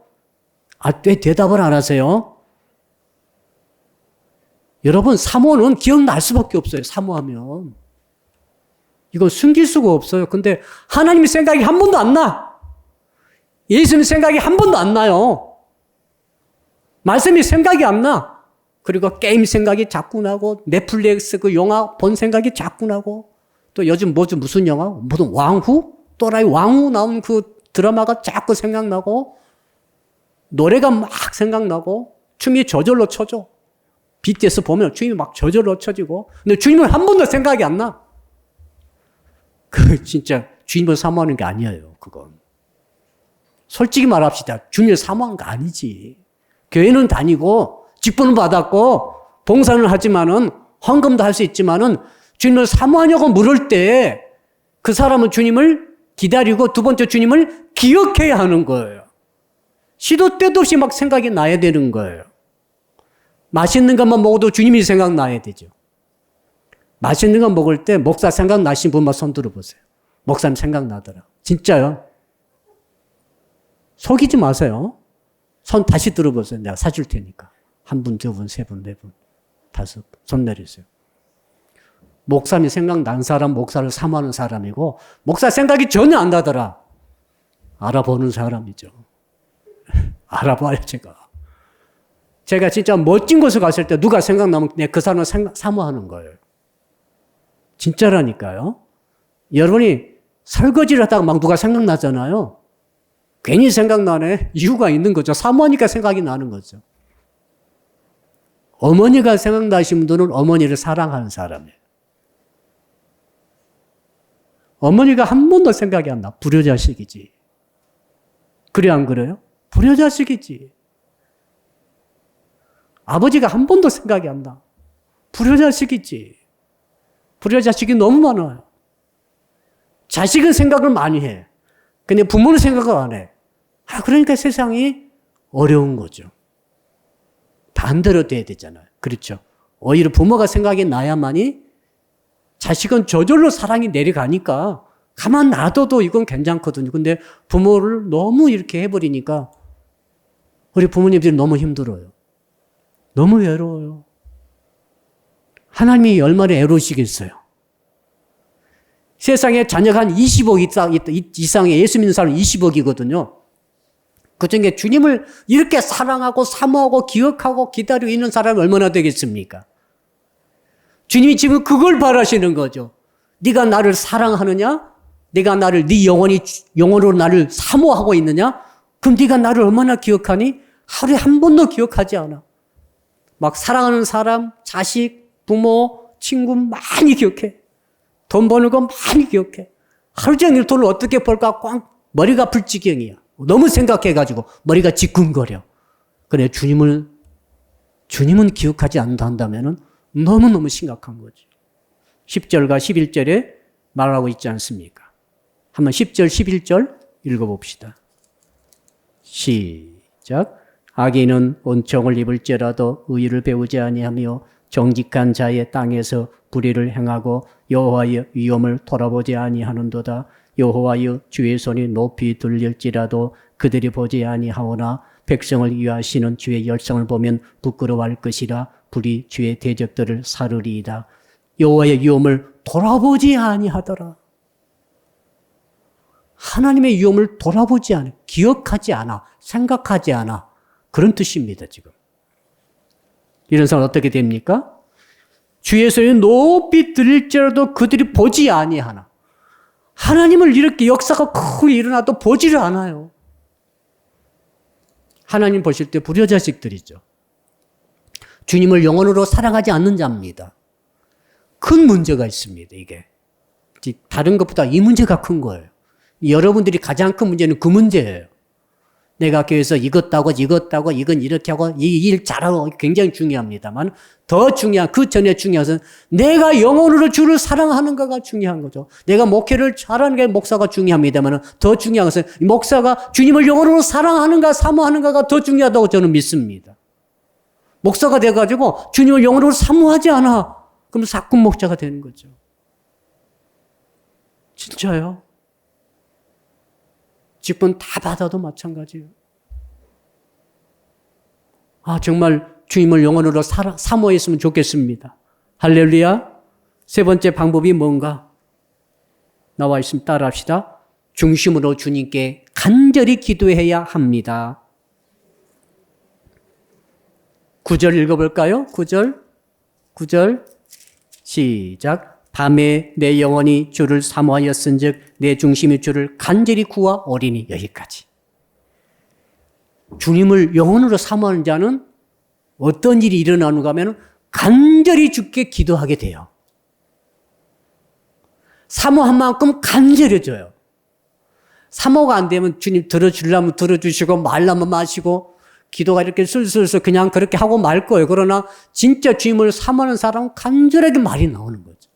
왜 대답을 안 하세요? 여러분, 사모는 기억날 수밖에 없어요, 사모하면. 이거 숨길 수가 없어요. 근데 하나님 생각이 한 번도 안 나. 예수님 생각이 한 번도 안 나요. 말씀이 생각이 안 나. 그리고 게임 생각이 자꾸 나고, 넷플릭스 그 영화 본 생각이 자꾸 나고, 또 요즘 무슨 영화? 무슨 왕후? 또라이 왕후 나온 그 드라마가 자꾸 생각나고, 노래가 막 생각나고, 춤이 저절로 춰져. BTS 보면 춤이 막 저절로 춰지고, 근데 주님은 한 번도 생각이 안 나. 진짜 주님을 사모하는 게 아니에요, 그건. 솔직히 말합시다. 주님을 사모하는 거 아니지. 교회는 다니고, 직분은 받았고, 봉사는 하지만은, 헌금도 할 수 있지만은, 주님을 사모하냐고 물을 때, 그 사람은 주님을 기다리고, 두 번째 주님을 기억해야 하는 거예요. 시도 때도 없이 막 생각이 나야 되는 거예요. 맛있는 것만 먹어도 주님이 생각나야 되죠. 맛있는 거 먹을 때 목사 생각나신 분만 손 들어보세요. 목사님 생각나더라. 진짜요. 속이지 마세요. 손 다시 들어보세요. 내가 사줄 테니까. 한 분, 두 분, 세 분, 네 분, 다섯, 손 내리세요. 목사님이 생각난 사람, 목사를 사모하는 사람이고, 목사 생각이 전혀 안 나더라. 알아보는 사람이죠. 알아봐요, 제가 진짜 멋진 곳에 갔을 때 누가 생각나면 그 사람을 사모하는 거예요. 진짜라니까요. 여러분이 설거지를 하다가 막 누가 생각나잖아요. 괜히 생각나네. 이유가 있는 거죠. 사모하니까 생각이 나는 거죠. 어머니가 생각나신 분들은 어머니를 사랑하는 사람이에요. 어머니가 한 번도 생각이 안 나. 불효자식이지. 그래 안 그래요? 불효자식이지. 아버지가 한 번도 생각이 안 나. 불효자식이지. 불효자식이 너무 많아요. 자식은 생각을 많이 해. 근데 부모는 생각을 안 해. 그러니까 세상이 어려운 거죠. 반대로 돼야 되잖아요. 그렇죠. 오히려 부모가 생각이 나야만이 자식은 저절로 사랑이 내려가니까 가만 놔둬도 이건 괜찮거든요. 근데 부모를 너무 이렇게 해버리니까 우리 부모님들이 너무 힘들어요. 너무 외로워요. 하나님이 얼마나 애로우시겠어요. 세상에 자녀가 한 20억 이상의 예수 믿는 사람 20억이거든요. 그중에 주님을 이렇게 사랑하고 사모하고 기억하고 기다리고 있는 사람이 얼마나 되겠습니까? 주님이 지금 그걸 바라시는 거죠. 네가 나를 사랑하느냐? 네가 나를 네 영혼으로 나를 사모하고 있느냐? 그럼 네가 나를 얼마나 기억하니? 하루에 한 번도 기억하지 않아. 막 사랑하는 사람, 자식, 부모, 친구 많이 기억해. 돈 버는 거 많이 기억해. 하루 종일 돈을 어떻게 벌까 꽉 머리가 아플 지경이야. 너무 생각해가지고 머리가 지끈거려. 그래 주님은 기억하지 않는다면 너무너무 심각한 거지. 10절과 11절에 말하고 있지 않습니까? 한번 10절, 11절 읽어봅시다. 시작. 악인은 은총을 입을지라도 의를 배우지 아니하며 정직한 자의 땅에서 불의를 행하고 여호와의 위엄을 돌아보지 아니하는도다. 여호와의 주의 손이 높이 들릴지라도 그들이 보지 아니하오나 백성을 위하시는 주의 열성을 보면 부끄러워할 것이라. 불이 주의 대적들을 사르리이다. 여호와의 위엄을 돌아보지 아니하더라. 하나님의 위엄을 돌아보지 않아, 기억하지 않아, 생각하지 않아. 그런 뜻입니다, 지금. 이런 사람 어떻게 됩니까? 주의 손이 높이 들릴지라도 그들이 보지 아니하나. 하나님을 이렇게 역사가 크게 일어나도 보지를 않아요. 하나님 보실 때 불효자식들이죠. 주님을 영혼으로 사랑하지 않는 자입니다. 큰 문제가 있습니다, 이게. 다른 것보다 이 문제가 큰 거예요. 여러분들이 가장 큰 문제는 그 문제예요. 내가 교회에서 이것도 하고 이건 이렇게 하고 이 일 잘하고 굉장히 중요합니다만 더 중요한 그 전에 중요한 것은 내가 영혼으로 주를 사랑하는가가 중요한 거죠. 내가 목회를 잘하는 게 목사가 중요합니다만 더 중요한 것은 목사가 주님을 영혼으로 사랑하는가 사모하는가가 더 중요하다고 저는 믿습니다. 목사가 돼가지고 주님을 영혼으로 사모하지 않아. 그럼 사꾼 목자가 되는 거죠. 진짜요? 직분 다 받아도 마찬가지예요. 정말 주님을 영혼으로 사모했으면 좋겠습니다. 할렐루야. 세 번째 방법이 뭔가? 나와 있으면 따라합시다. 중심으로 주님께 간절히 기도해야 합니다. 9절 읽어볼까요? 9절 시작. 밤에 내 영혼이 주를 사모하였은즉 내 중심이 주를 간절히 구하오리니. 여기까지. 주님을 영혼으로 사모하는 자는 어떤 일이 일어나는가 하면 간절히 주께 기도하게 돼요. 사모한 만큼 간절해져요. 사모가 안 되면 주님 들어주려면 들어주시고 말라면 마시고 기도가 이렇게 슬슬슬 그냥 그렇게 하고 말 거예요. 그러나 진짜 주님을 사모하는 사람은 간절하게 말이 나오는 거죠.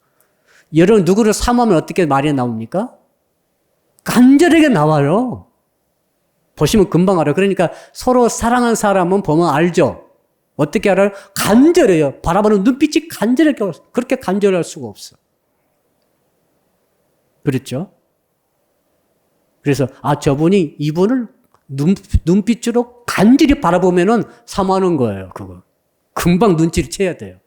여러분 누구를 사모하면 어떻게 말이 나옵니까? 간절하게 나와요. 보시면 금방 알아요. 그러니까 서로 사랑하는 사람은 보면 알죠. 어떻게 알아요? 간절해요. 바라보는 눈빛이 간절하게, 그렇게 간절할 수가 없어. 그렇죠? 그래서 저분이 이분을 눈빛으로 간절히 바라보면은 사모하는 거예요. 그거 금방 눈치를 채야 돼요.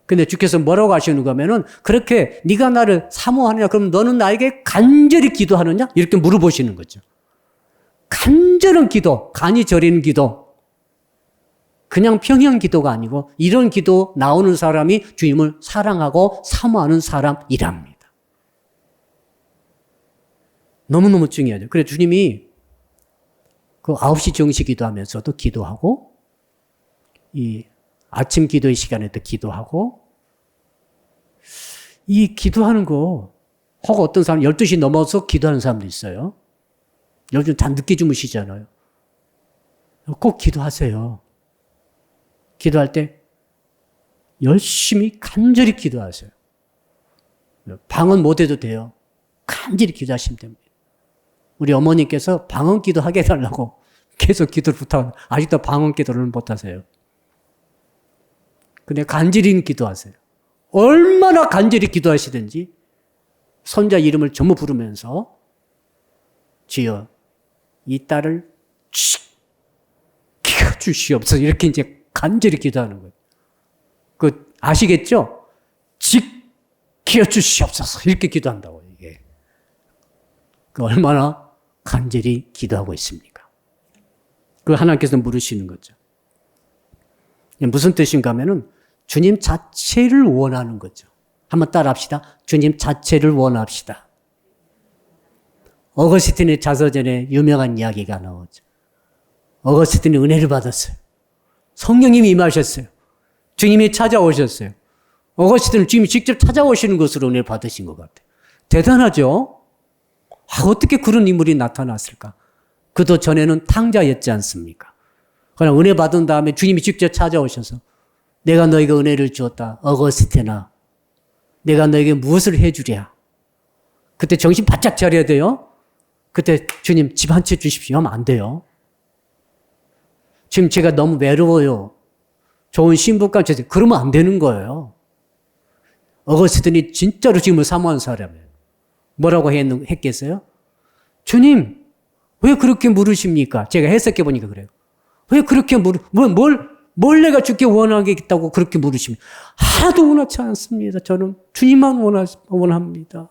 근데 주께서 뭐라고 하시는가 하면은 그렇게 네가 나를 사모하느냐 그럼 너는 나에게 간절히 기도하느냐 이렇게 물어보시는 거죠. 간절한 기도, 간이 저리는 기도, 그냥 평형 기도가 아니고 이런 기도 나오는 사람이 주님을 사랑하고 사모하는 사람이랍니다. 너무너무 중요하죠. 그래서 주님이 그 9시 정시 기도하면서도 기도하고 이 아침 기도의 시간에도 기도하고 이 기도하는 거 혹 어떤 사람 12시 넘어서 기도하는 사람도 있어요. 요즘 다 늦게 주무시잖아요. 꼭 기도하세요. 기도할 때 열심히 간절히 기도하세요. 방언 못 해도 돼요. 간절히 기도하시면 됩니다. 우리 어머니께서 방언 기도하게 해달라고 계속 기도를 부탁하는데 아직도 방언 기도를 못 하세요. 근데 간절히 기도하세요. 얼마나 간절히 기도하시든지 손자 이름을 전부 부르면서 주여 이 딸을 지켜주시옵소서 이렇게 이제 간절히 기도하는 거예요. 그 아시겠죠? 지켜주시옵소서 이렇게 기도한다고 이게. 그 얼마나 간절히 기도하고 있습니까? 그 하나님께서 물으시는 거죠. 무슨 뜻인가 하면은 주님 자체를 원하는 거죠. 한번 따라합시다. 주님 자체를 원합시다. 어거스틴의 자서전에 유명한 이야기가 나오죠. 어거스틴이 은혜를 받았어요. 성령님이 임하셨어요. 주님이 찾아오셨어요. 어거스틴은 주님이 직접 찾아오시는 것으로 은혜를 받으신 것 같아요. 대단하죠? 어떻게 그런 인물이 나타났을까? 그도 전에는 탕자였지 않습니까? 그러나 은혜 받은 다음에 주님이 직접 찾아오셔서 내가 너에게 은혜를 주었다. 어거스틴아. 내가 너에게 무엇을 해주랴. 그때 정신 바짝 차려야 돼요. 그때 주님 집 한 채 주십시오 하면 안 돼요. 지금 제가 너무 외로워요. 좋은 신부감 주세요. 그러면 안 되는 거예요. 어거스틴이 진짜로 주님을 사모한 사람이에요. 뭐라고 했겠어요? 주님 왜 그렇게 물으십니까? 제가 해석해 보니까 그래요. 왜 그렇게 뭘 내가 주께 원하겠다고 그렇게 물으십니까? 하나도 원하지 않습니다. 저는 주님만 원합니다.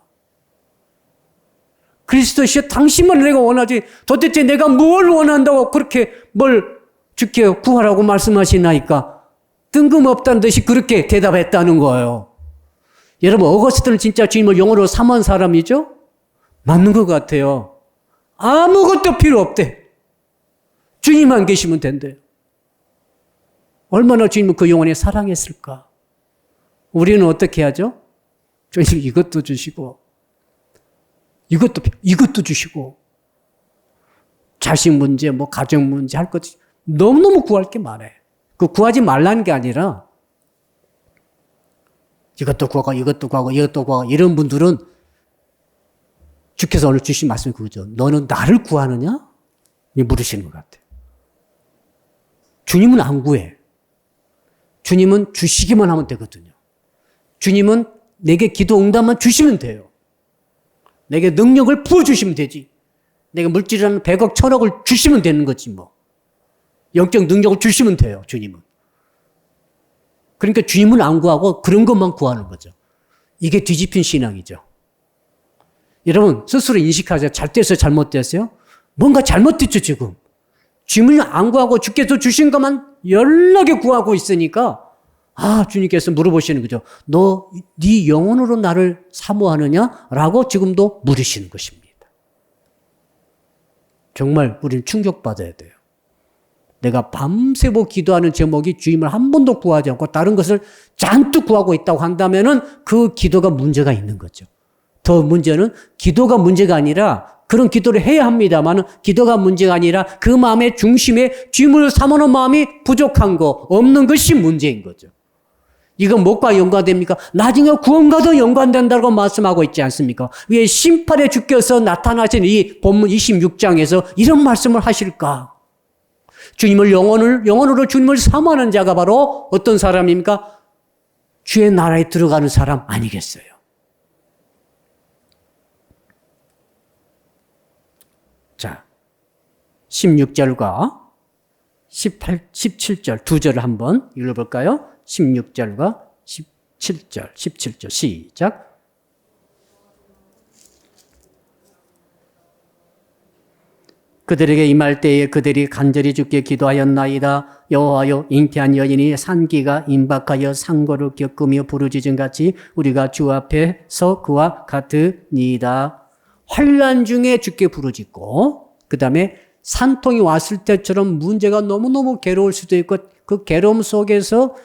그리스도시여 당신만 내가 원하지 도대체 내가 뭘 원한다고 그렇게 뭘 주께 구하라고 말씀하시나이까? 뜬금없다는 듯이 그렇게 대답했다는 거예요. 여러분 어거스틴은 진짜 주님을 영으로 사모한 사람이죠? 맞는 것 같아요. 아무것도 필요 없대. 주님만 계시면 된대요. 얼마나 주님은 그 영혼에 사랑했을까? 우리는 어떻게 하죠? 주님 이것도 주시고 이것도 주시고 자식 문제, 뭐 가정 문제 할 것 너무너무 구할 게 많아요. 그 구하지 말라는 게 아니라 이것도 구하고 이것도 구하고 이것도 구하고 이런 분들은 주께서 오늘 주신 말씀이 그거죠. 너는 나를 구하느냐? 물으시는 것 같아요. 주님은 안 구해. 주님은 주시기만 하면 되거든요. 주님은 내게 기도 응답만 주시면 돼요. 내게 능력을 부어주시면 되지. 내가 물질이라는 100억, 1000억을 주시면 되는 거지 뭐. 영적 능력을 주시면 돼요. 주님은. 그러니까 주님은 안 구하고 그런 것만 구하는 거죠. 이게 뒤집힌 신앙이죠. 여러분 스스로 인식하세요. 잘 됐어요? 잘못됐어요? 뭔가 잘못됐죠 지금. 주님을 안 구하고 주께서 주신 것만 연락에 구하고 있으니까 주님께서 물어보시는 거죠. 너 네 영혼으로 나를 사모하느냐? 라고 지금도 물으시는 것입니다. 정말 우리는 충격받아야 돼요. 내가 밤새고 기도하는 제목이 주님을 한 번도 구하지 않고 다른 것을 잔뜩 구하고 있다고 한다면은 그 기도가 문제가 있는 거죠. 더 문제는 기도가 문제가 아니라 그런 기도를 해야 합니다만 기도가 문제가 아니라 그 마음의 중심에 주님을 사모하는 마음이 부족한 거, 없는 것이 문제인 거죠. 이건 무엇과 연관됩니까? 나중에 구원과도 연관된다고 말씀하고 있지 않습니까? 왜 심판의 주께서 나타나신 이 본문 26장에서 이런 말씀을 하실까? 주님을 영혼으로 주님을 사모하는 자가 바로 어떤 사람입니까? 주의 나라에 들어가는 사람 아니겠어요? 자, 16절과 17절 두 절을 한번 읽어볼까요? 16절과 17절 시작. 그들에게 임할 때에 그들이 간절히 주께 기도하였나이다. 여호와여, 잉태한 여인이 산기가 임박하여 상고를 겪으며 부르짖은 같이 우리가 주 앞에서 그와 같으니이다. 환난 중에 주께 부르짖고 그 다음에 산통이 왔을 때처럼 문제가 너무너무 괴로울 수도 있고 그 괴로움 속에서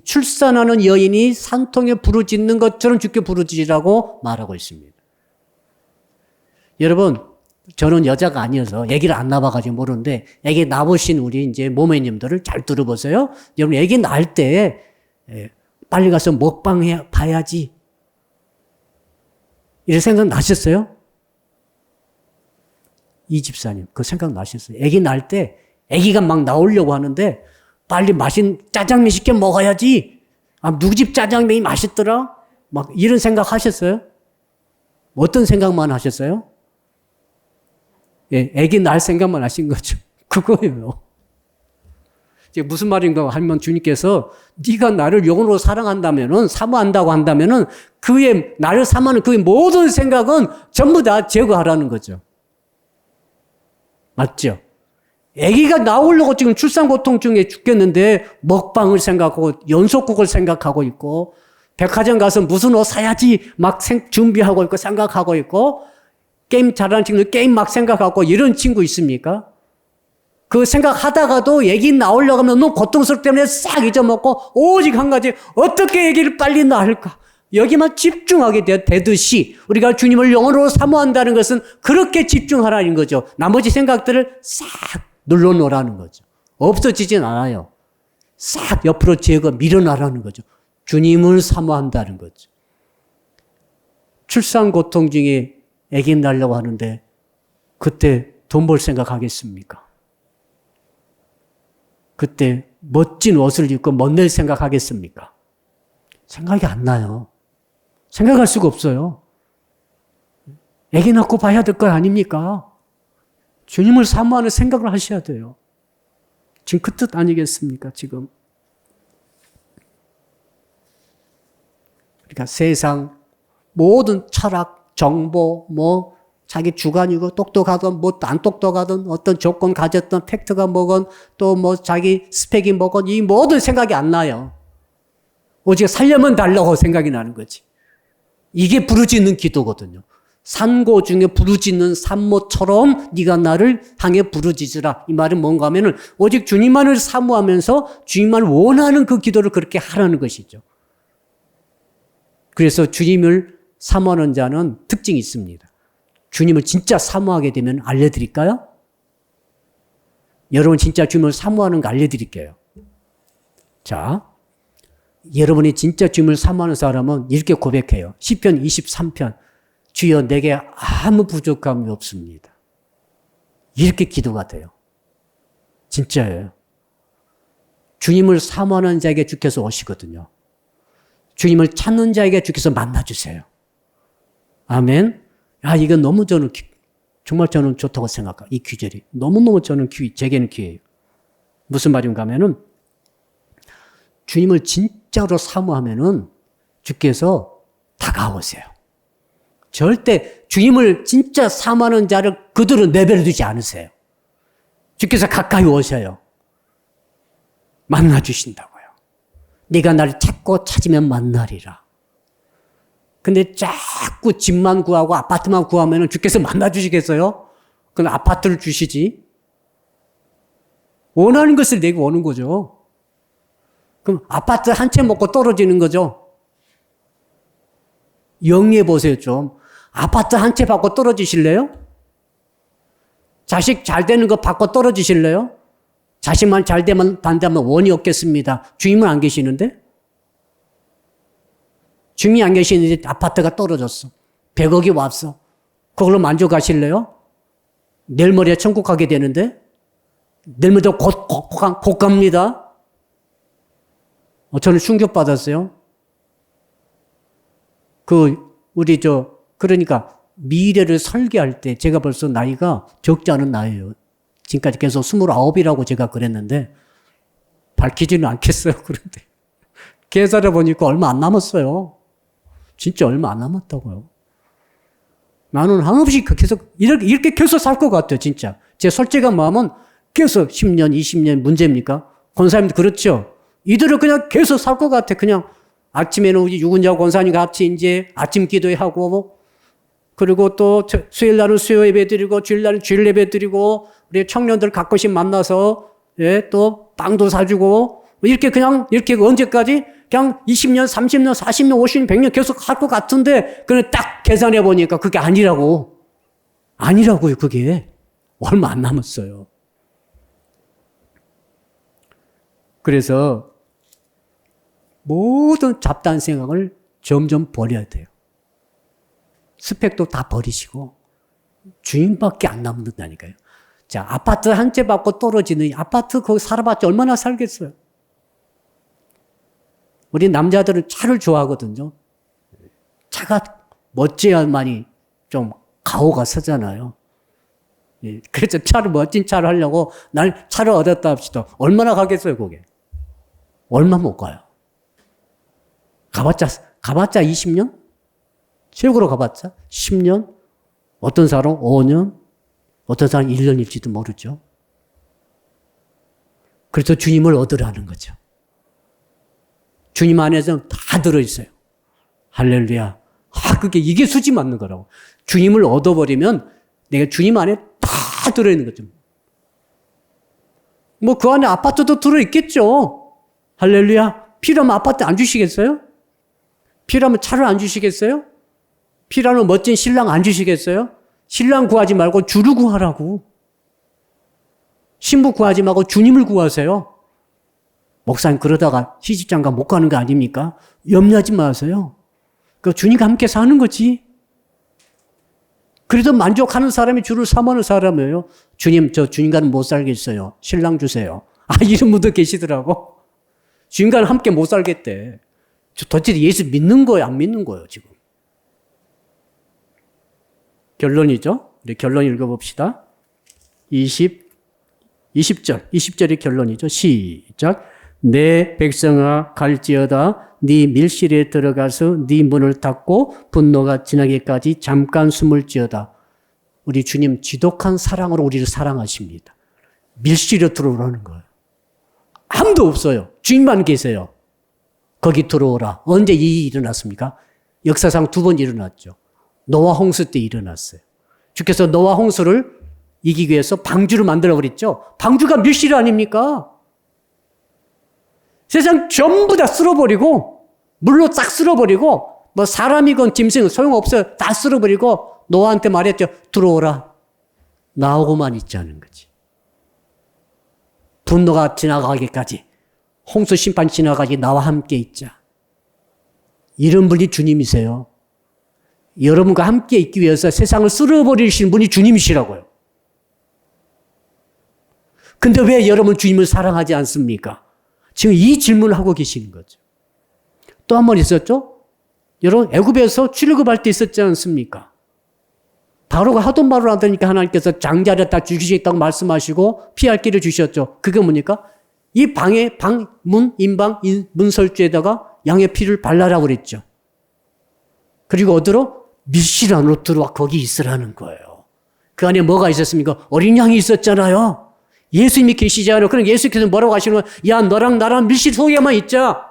출산하는 여인이 산통에 부르짖는 것처럼 주께 부르짖으라고 말하고 있습니다. 여러분, 저는 여자가 아니어서 아기를 안 낳아가지고 모르는데 아기 낳으신 우리 이제 모매님들을 잘 들어보세요. 여러분, 아기 낳을 때 빨리 가서 먹방 봐야지. 이런 생각 나셨어요? 이 집사님, 그 생각 나셨어요? 아기 낳을 때 아기가 막 나오려고 하는데 빨리 짜장면 시켜 먹어야지. 누구 집 짜장면이 맛있더라? 막 이런 생각 하셨어요? 어떤 생각만 하셨어요? 아기 낳을 생각만 하신 거죠. 그거예요. 이제 무슨 말인가 하면 주님께서 네가 나를 영혼으로 사랑한다면은 사모한다고 한다면은 그의 나를 사모하는 그의 모든 생각은 전부 다 제거하라는 거죠. 맞죠? 아기가 나오려고 지금 출산 고통 중에 죽겠는데 먹방을 생각하고 연속국을 생각하고 있고 백화점 가서 무슨 옷 사야지 막 준비하고 있고 생각하고 있고 게임 잘하는 친구들 게임 막 생각하고 이런 친구 있습니까? 그 생각하다가도 아기 나오려고 하면 너무 고통스럽기 때문에 싹 잊어먹고 오직 한 가지 어떻게 아기를 빨리 낳을까? 여기만 집중하게 되듯이 우리가 주님을 영혼으로 사모한다는 것은 그렇게 집중하라는 거죠. 나머지 생각들을 싹 눌러놓으라는 거죠. 없어지진 않아요. 싹 옆으로 밀어놔라는 거죠. 주님을 사모한다는 거죠. 출산 고통 중에 아기 낳으려고 하는데 그때 돈 벌 생각하겠습니까? 그때 멋진 옷을 입고 멋낼 생각하겠습니까? 생각이 안 나요. 생각할 수가 없어요. 아기 낳고 봐야 될 거 아닙니까? 주님을 사모하는 생각을 하셔야 돼요. 지금 그 뜻 아니겠습니까? 지금. 그러니까 세상 모든 철학, 정보, 자기 주관이고 똑똑하든 안 똑똑하든 어떤 조건 가졌던 팩트가 뭐건 또 자기 스펙이 뭐건 이 모든 생각이 안 나요. 오직 살려면 달라고 생각이 나는 거지. 이게 부르짖는 기도거든요. 산고 중에 부르짖는 산모처럼 네가 나를 향해 부르짖으라. 이 말은 뭔가 하면은 오직 주님만을 사모하면서 주님만 원하는 그 기도를 그렇게 하라는 것이죠. 그래서 주님을 사모하는 자는 특징이 있습니다. 주님을 진짜 사모하게 되면 알려드릴까요? 여러분 진짜 주님을 사모하는 거 알려드릴게요. 자, 여러분이 진짜 주님을 사모하는 사람은 이렇게 고백해요. 시편 23편. 주여 내게 아무 부족함이 없습니다. 이렇게 기도가 돼요. 진짜예요. 주님을 사모하는 자에게 주께서 오시거든요. 주님을 찾는 자에게 주께서 만나주세요. 아멘. 이건 너무 정말 저는 좋다고 생각해요. 이 귀절이. 너무너무 제게는 귀해요. 무슨 말인가 하면은, 주님을 진짜로 사모하면은 주께서 다가오세요. 절대 주님을 진짜 사모하는 자를 그대로 내버려 두지 않으세요. 주께서 가까이 오셔요. 만나 주신다고요. 네가 나를 찾고 찾으면 만나리라. 근데 자꾸 집만 구하고 아파트만 구하면 주께서 만나 주시겠어요? 그럼 아파트를 주시지. 원하는 것을 내고 오는 거죠. 그럼 아파트 한 채 먹고 떨어지는 거죠. 영리해 보세요, 좀. 아파트 한 채 받고 떨어지실래요? 자식 잘 되는 거 받고 떨어지실래요? 자식만 잘 되면 반대하면 원이 없겠습니다. 주님은 안 계시는데? 주님이 안 계시는데 아파트가 떨어졌어. 100억이 왔어. 그걸로 만족하실래요? 내일 모레 천국 가게 되는데? 내일 모레 곧 갑니다. 저는 충격받았어요. 그러니까 미래를 설계할 때 제가 벌써 나이가 적지 않은 나이예요. 지금까지 계속 29이라고 제가 그랬는데 밝히지는 않겠어요. 그런데 계산해 보니까 얼마 안 남았어요. 진짜 얼마 안 남았다고요. 나는 한없이 계속 이렇게 계속 살 것 같아요. 진짜. 제 솔직한 마음은 계속 10년, 20년 문제입니까? 권사님도 그렇죠. 이대로 그냥 계속 살 것 같아. 그냥 아침에는 우리 유근자 권사님 같이 이제 아침 기도하고, 그리고 또 수요일 날은 수요 예배 드리고, 주일 날은 주일 예배 드리고, 우리 청년들 가끔씩 만나서, 또 빵도 사주고, 이렇게 언제까지? 그냥 20년, 30년, 40년, 50년, 100년 계속 할 것 같은데, 그냥 딱 계산해 보니까 그게 아니라고요, 그게. 얼마 안 남았어요. 그래서 모든 잡다한 생각을 점점 버려야 돼요. 스펙도 다 버리시고 주인밖에 안 남는다니까요. 자, 아파트 한 채 받고 떨어지는 아파트 거기 살아봤자 얼마나 살겠어요. 우리 남자들은 차를 좋아하거든요. 차가 멋져야만이 좀 가오가 서잖아요. 그래서 멋진 차를 하려고 날 차를 얻었다 합시다. 얼마나 가겠어요, 그게? 얼마 못 가요. 가봤자 20년? 최고로 가봤자 10년? 어떤 사람 5년? 어떤 사람 1년일지도 모르죠. 그래서 주님을 얻으라는 거죠. 주님 안에서 다 들어있어요. 할렐루야. 이게 수지 맞는 거라고. 주님을 얻어버리면 내가 주님 안에 다 들어있는 거죠. 그 안에 아파트도 들어있겠죠. 할렐루야. 필요하면 아파트 안 주시겠어요? 필요하면 차를 안 주시겠어요? 필요하면 멋진 신랑 안 주시겠어요? 신랑 구하지 말고 주를 구하라고. 신부 구하지 말고 주님을 구하세요. 목사님 그러다가 시집장가 못 가는 거 아닙니까? 염려하지 마세요. 주님과 함께 사는 거지. 그래도 만족하는 사람이 주를 사모하는 사람이에요. 주님, 저 주님과는 못 살겠어요. 신랑 주세요. 이런 분도 계시더라고. 주님과는 함께 못 살겠대. 도대체 예수 믿는 거예요? 안 믿는 거예요, 지금? 결론이죠? 우리 결론 읽어봅시다. 20절이 결론이죠. 시작. 내 백성아 갈지어다 네 밀실에 들어가서 네 문을 닫고 분노가 지나기까지 잠깐 숨을지어다. 우리 주님 지독한 사랑으로 우리를 사랑하십니다. 밀실에 들어오라는 거예요. 아무도 없어요. 주님만 계세요. 거기 들어오라. 언제 이 일이 일어났습니까? 역사상 2번 일어났죠. 노아 홍수 때 일어났어요. 주께서 노아 홍수를 이기기 위해서 방주를 만들어버렸죠. 방주가 밀실 아닙니까? 세상 전부 다 쓸어버리고 물로 싹 쓸어버리고 사람이건 짐승 소용없어요. 다 쓸어버리고 노아한테 말했죠. 들어오라. 나오고만 있자는 거지. 분노가 지나가기까지, 홍수 심판 지나가기 나와 함께 있자. 이런 분이 주님이세요. 여러분과 함께 있기 위해서 세상을 쓸어버리시는 분이 주님이시라고요. 근데 왜 여러분 주님을 사랑하지 않습니까? 지금 이 질문을 하고 계시는 거죠. 또 한 번 있었죠? 여러분 애굽에서 출애굽할 때 있었지 않습니까? 바로가 하도 말을 안 되니까 하나님께서 장자를 다 죽이시겠다고 말씀하시고 피할 길을 주셨죠. 그게 뭡니까? 이 방에 문, 인방, 문설주에다가 양의 피를 발라라고 그랬죠. 그리고 어디로? 밀실 안으로 들어와 거기 있으라는 거예요. 그 안에 뭐가 있었습니까? 어린 양이 있었잖아요. 예수님이 계시잖아요. 그럼 예수께서 뭐라고 하시는 거예요? 야, 너랑 나랑 밀실 속에만 있자.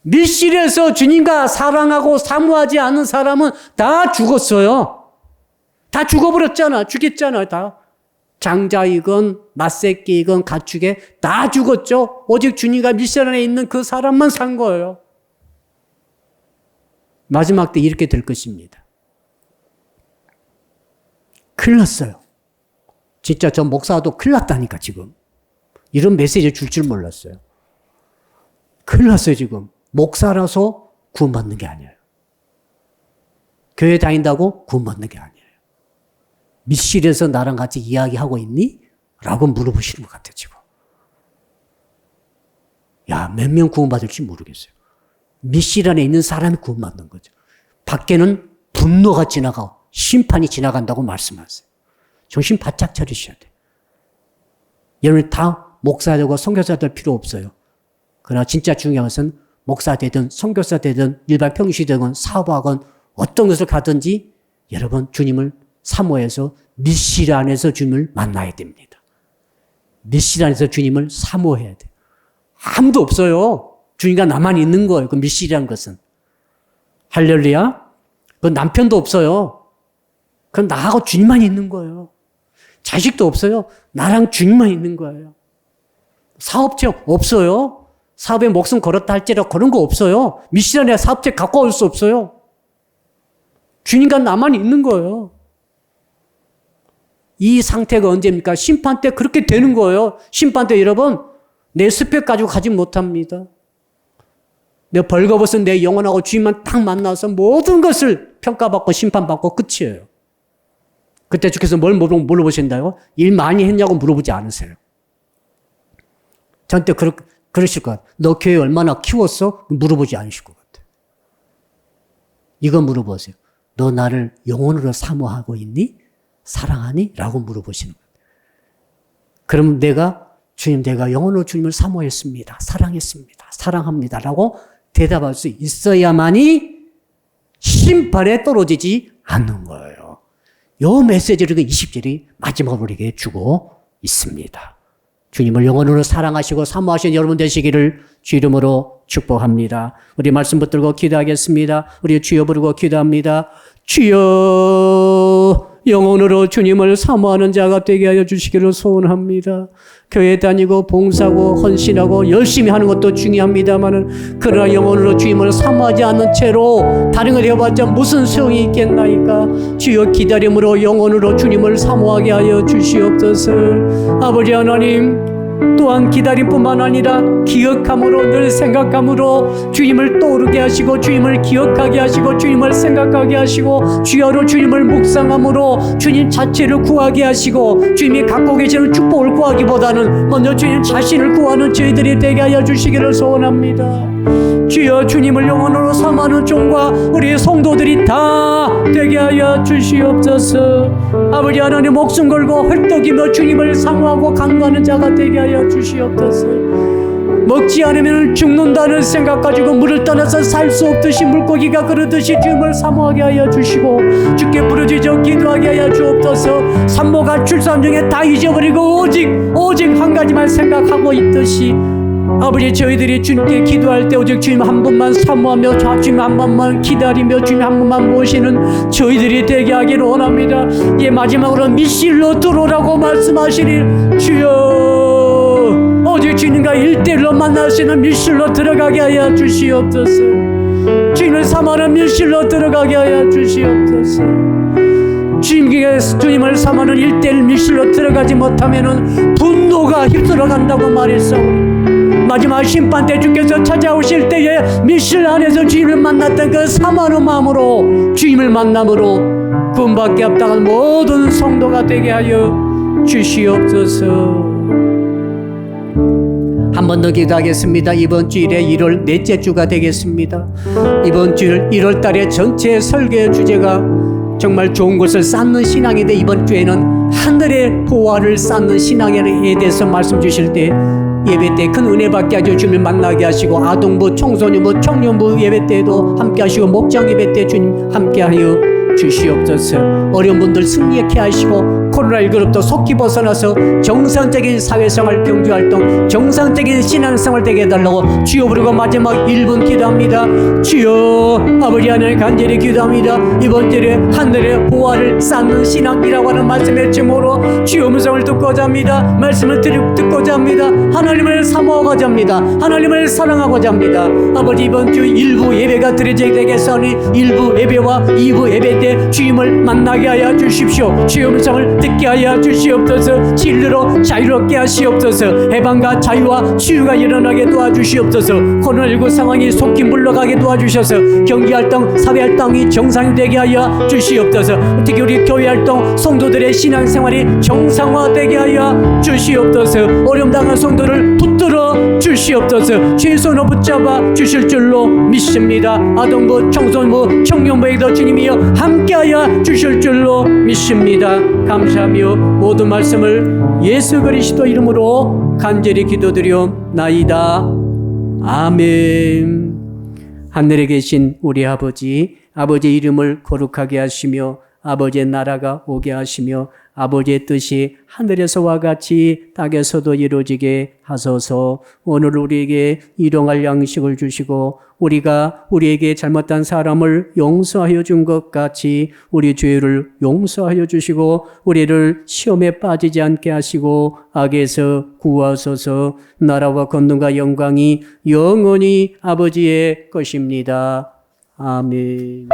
밀실에서 주님과 사랑하고 사모하지 않는 사람은 다 죽었어요. 다 죽어버렸잖아. 죽였잖아요. 다. 장자이건 맏새끼이건 가축에 다 죽었죠. 오직 주님과 밀실 안에 있는 그 사람만 산 거예요. 마지막 때 이렇게 될 것입니다. 큰일 났어요. 진짜 저 목사도 큰일 났다니까 지금. 이런 메시지 줄 줄 몰랐어요. 큰일 났어요 지금. 목사라서 구원받는 게 아니에요. 교회 다닌다고 구원받는 게 아니에요. 밀실에서 나랑 같이 이야기하고 있니? 라고 물어보시는 것 같아요 지금. 야, 몇 명 구원받을지 모르겠어요. 밀실 안에 있는 사람이 구원받는 거죠. 밖에는 분노가 지나가고 심판이 지나간다고 말씀하세요. 정신 바짝 차리셔야 돼요. 여러분 다 목사 되고 선교사 될 필요 없어요. 그러나 진짜 중요한 것은 목사 되든 선교사 되든 일반 평시 되든 사업하건 어떤 것을 가든지 여러분 주님을 사모해서 밀실 안에서 주님을 만나야 됩니다. 밀실 안에서 주님을 사모해야 돼요. 아무도 없어요. 주님과 나만 있는 거예요. 그 밀실이라는 것은. 할렐루야. 그 남편도 없어요. 그건 나하고 주님만 있는 거예요. 자식도 없어요. 나랑 주님만 있는 거예요. 사업체 없어요. 사업에 목숨 걸었다 할지라도 그런 거 없어요. 밀실 안에 사업체 갖고 올 수 없어요. 주님과 나만 있는 거예요. 이 상태가 언제입니까? 심판 때 그렇게 되는 거예요. 심판 때 여러분 내 스펙 가지고 가지 못합니다. 내 벌거벗은 내 영혼하고 주님만 딱 만나서 모든 것을 평가받고 심판받고 끝이에요. 그때 주께서 뭘 물어보신다요? 일 많이 했냐고 물어보지 않으세요. 저한테 그러실 것 같아요. 너 교회 얼마나 키웠어? 물어보지 않으실 것 같아요. 이거 물어보세요. 너 나를 영혼으로 사모하고 있니? 사랑하니? 라고 물어보시는 거예요. 그럼 주님 내가 영혼으로 주님을 사모했습니다. 사랑했습니다. 사랑합니다. 라고 대답할 수 있어야만이 심판에 떨어지지 않는 거예요. 이 메시지를 20절이 마지막으로 우리에게 주고 있습니다. 주님을 영혼으로 사랑하시고 사모하시는 여러분 되시기를 주 이름으로 축복합니다. 우리 말씀 붙들고 기도하겠습니다. 우리 주여 부르고 기도합니다. 주여 영혼으로 주님을 사모하는 자가 되게 하여 주시기를 소원합니다. 교회 다니고 봉사하고 헌신하고 열심히 하는 것도 중요합니다마는 그러나 영혼으로 주님을 사모하지 않는 채로 다른 걸 해봤자 무슨 소용이 있겠나이까. 주여 기다림으로 영혼으로 주님을 사모하게 하여 주시옵소서. 아버지 하나님 또한 기다림뿐만 아니라 기억함으로 늘 생각함으로 주님을 떠오르게 하시고 주님을 기억하게 하시고 주님을 생각하게 하시고 주여로 주님을 묵상함으로 주님 자체를 구하게 하시고 주님이 갖고 계시는 축복을 구하기보다는 먼저 주님 자신을 구하는 저희들이 되게 하여 주시기를 소원합니다. 주여 주님을 영혼으로 삼하는 종과 우리 성도들이 다 되게 하여 주시옵소서. 아버지 하나님 목숨 걸고 헐떡이며 주님을 사모하고 간구하는 자가 되게 하여 주시옵소서. 먹지 않으면 죽는다는 생각 가지고 물을 떠나서 살 수 없듯이 물고기가 그러듯이 주님을 사모하게 하여 주시고 주께 부르짖어 기도하게 하여 주옵소서. 산모가 출산 중에 다 잊어버리고 오직 한 가지만 생각하고 있듯이 아버지 저희들이 주님께 기도할 때 오직 주님 한 분만 사모하며 주님 한 번만 기다리며 주님 한 분만 모시는 저희들이 되게 하기를 원합니다. 예, 마지막으로 밀실로 들어오라고 말씀하시니 주여 오직 주님과 1:1로 만날 수 있는 밀실로 들어가게 하여 주시옵소서. 주님을 사모하는 밀실로 들어가게 하여 주시옵소서. 주님을 사모하는 일대일 밀실로 들어가지 못하면은 분노가 휩쓸어 간다고 말했사오니 마지막 심판 때 주께서 찾아오실 때에 밀실 안에서 주님을 만났던 그 사모하는 마음으로 주님을 만남으로 구원받게 합당한 모든 성도가 되게 하여 주시옵소서. 한 번 더 기도하겠습니다. 이번 주일에 1월 넷째 주가 되겠습니다. 이번 주일 1월 달에 전체 설계 주제가 정말 좋은 것을 쌓는 신앙인데 이번 주에는 하늘의 보화를 쌓는 신앙에 대해서 말씀 주실 때 예배 때 큰 은혜 받게 하시고 주님을 만나게 하시고 아동부, 청소년부, 청년부 예배 때도 함께 하시고 목장 예배 때 주님 함께 하여 주시옵소서. 어려운 분들 승리케 하시고 코로나19로부터 속히 벗어나서 정상적인 사회생활, 경제활동, 정상적인 신앙생활 되게 해달라고 주여 부르고 마지막 1분 기도합니다. 주여 아버지 하나님 간절히 기도합니다. 이번 주에 하늘의 보화를 쌓는 신앙이라고 하는 말씀의 제목으로 주여 음성을 듣고자 합니다. 말씀을 듣고자 합니다. 하나님을 사모하고자 합니다. 하나님을 사랑하고자 합니다. 아버지 이번 주 1부 예배가 드려지게 되겠사오니 1부 예배와 2부 예배 때 주님을 만나게 하여 주십시오. 주여 음성을 듣게 하여 주시옵소서. 진리로 자유롭게 하시옵소서. 해방과 자유와 치유가 일어나게 도와주시옵소서. 코로나19 상황이 속히 물러가게 도와주셔서 경기활동, 사회활동이 정상되게 하여 주시옵소서. 특히 우리 교회활동, 성도들의 신앙생활이 정상화되게 하여 주시옵소서. 어려움 당한 성도를 붙들어 주시옵소서. 최선을 붙잡아 주실 줄로 믿습니다. 아동부, 청소년부, 청년부에도 주님이여 함께하여 주실 줄로 믿습니다. 감사하며 모든 말씀을 예수 그리스도 이름으로 간절히 기도드리옵나이다. 아멘. 하늘에 계신 우리 아버지, 아버지의 이름을 거룩하게 하시며 아버지의 나라가 오게 하시며 아버지의 뜻이 하늘에서와 같이 땅에서도 이루어지게 하소서. 오늘 우리에게 일용할 양식을 주시고 우리가 우리에게 잘못한 사람을 용서하여 준 것 같이 우리 죄를 용서하여 주시고 우리를 시험에 빠지지 않게 하시고 악에서 구하소서. 나라와 권능과 영광이 영원히 아버지의 것입니다. 아멘.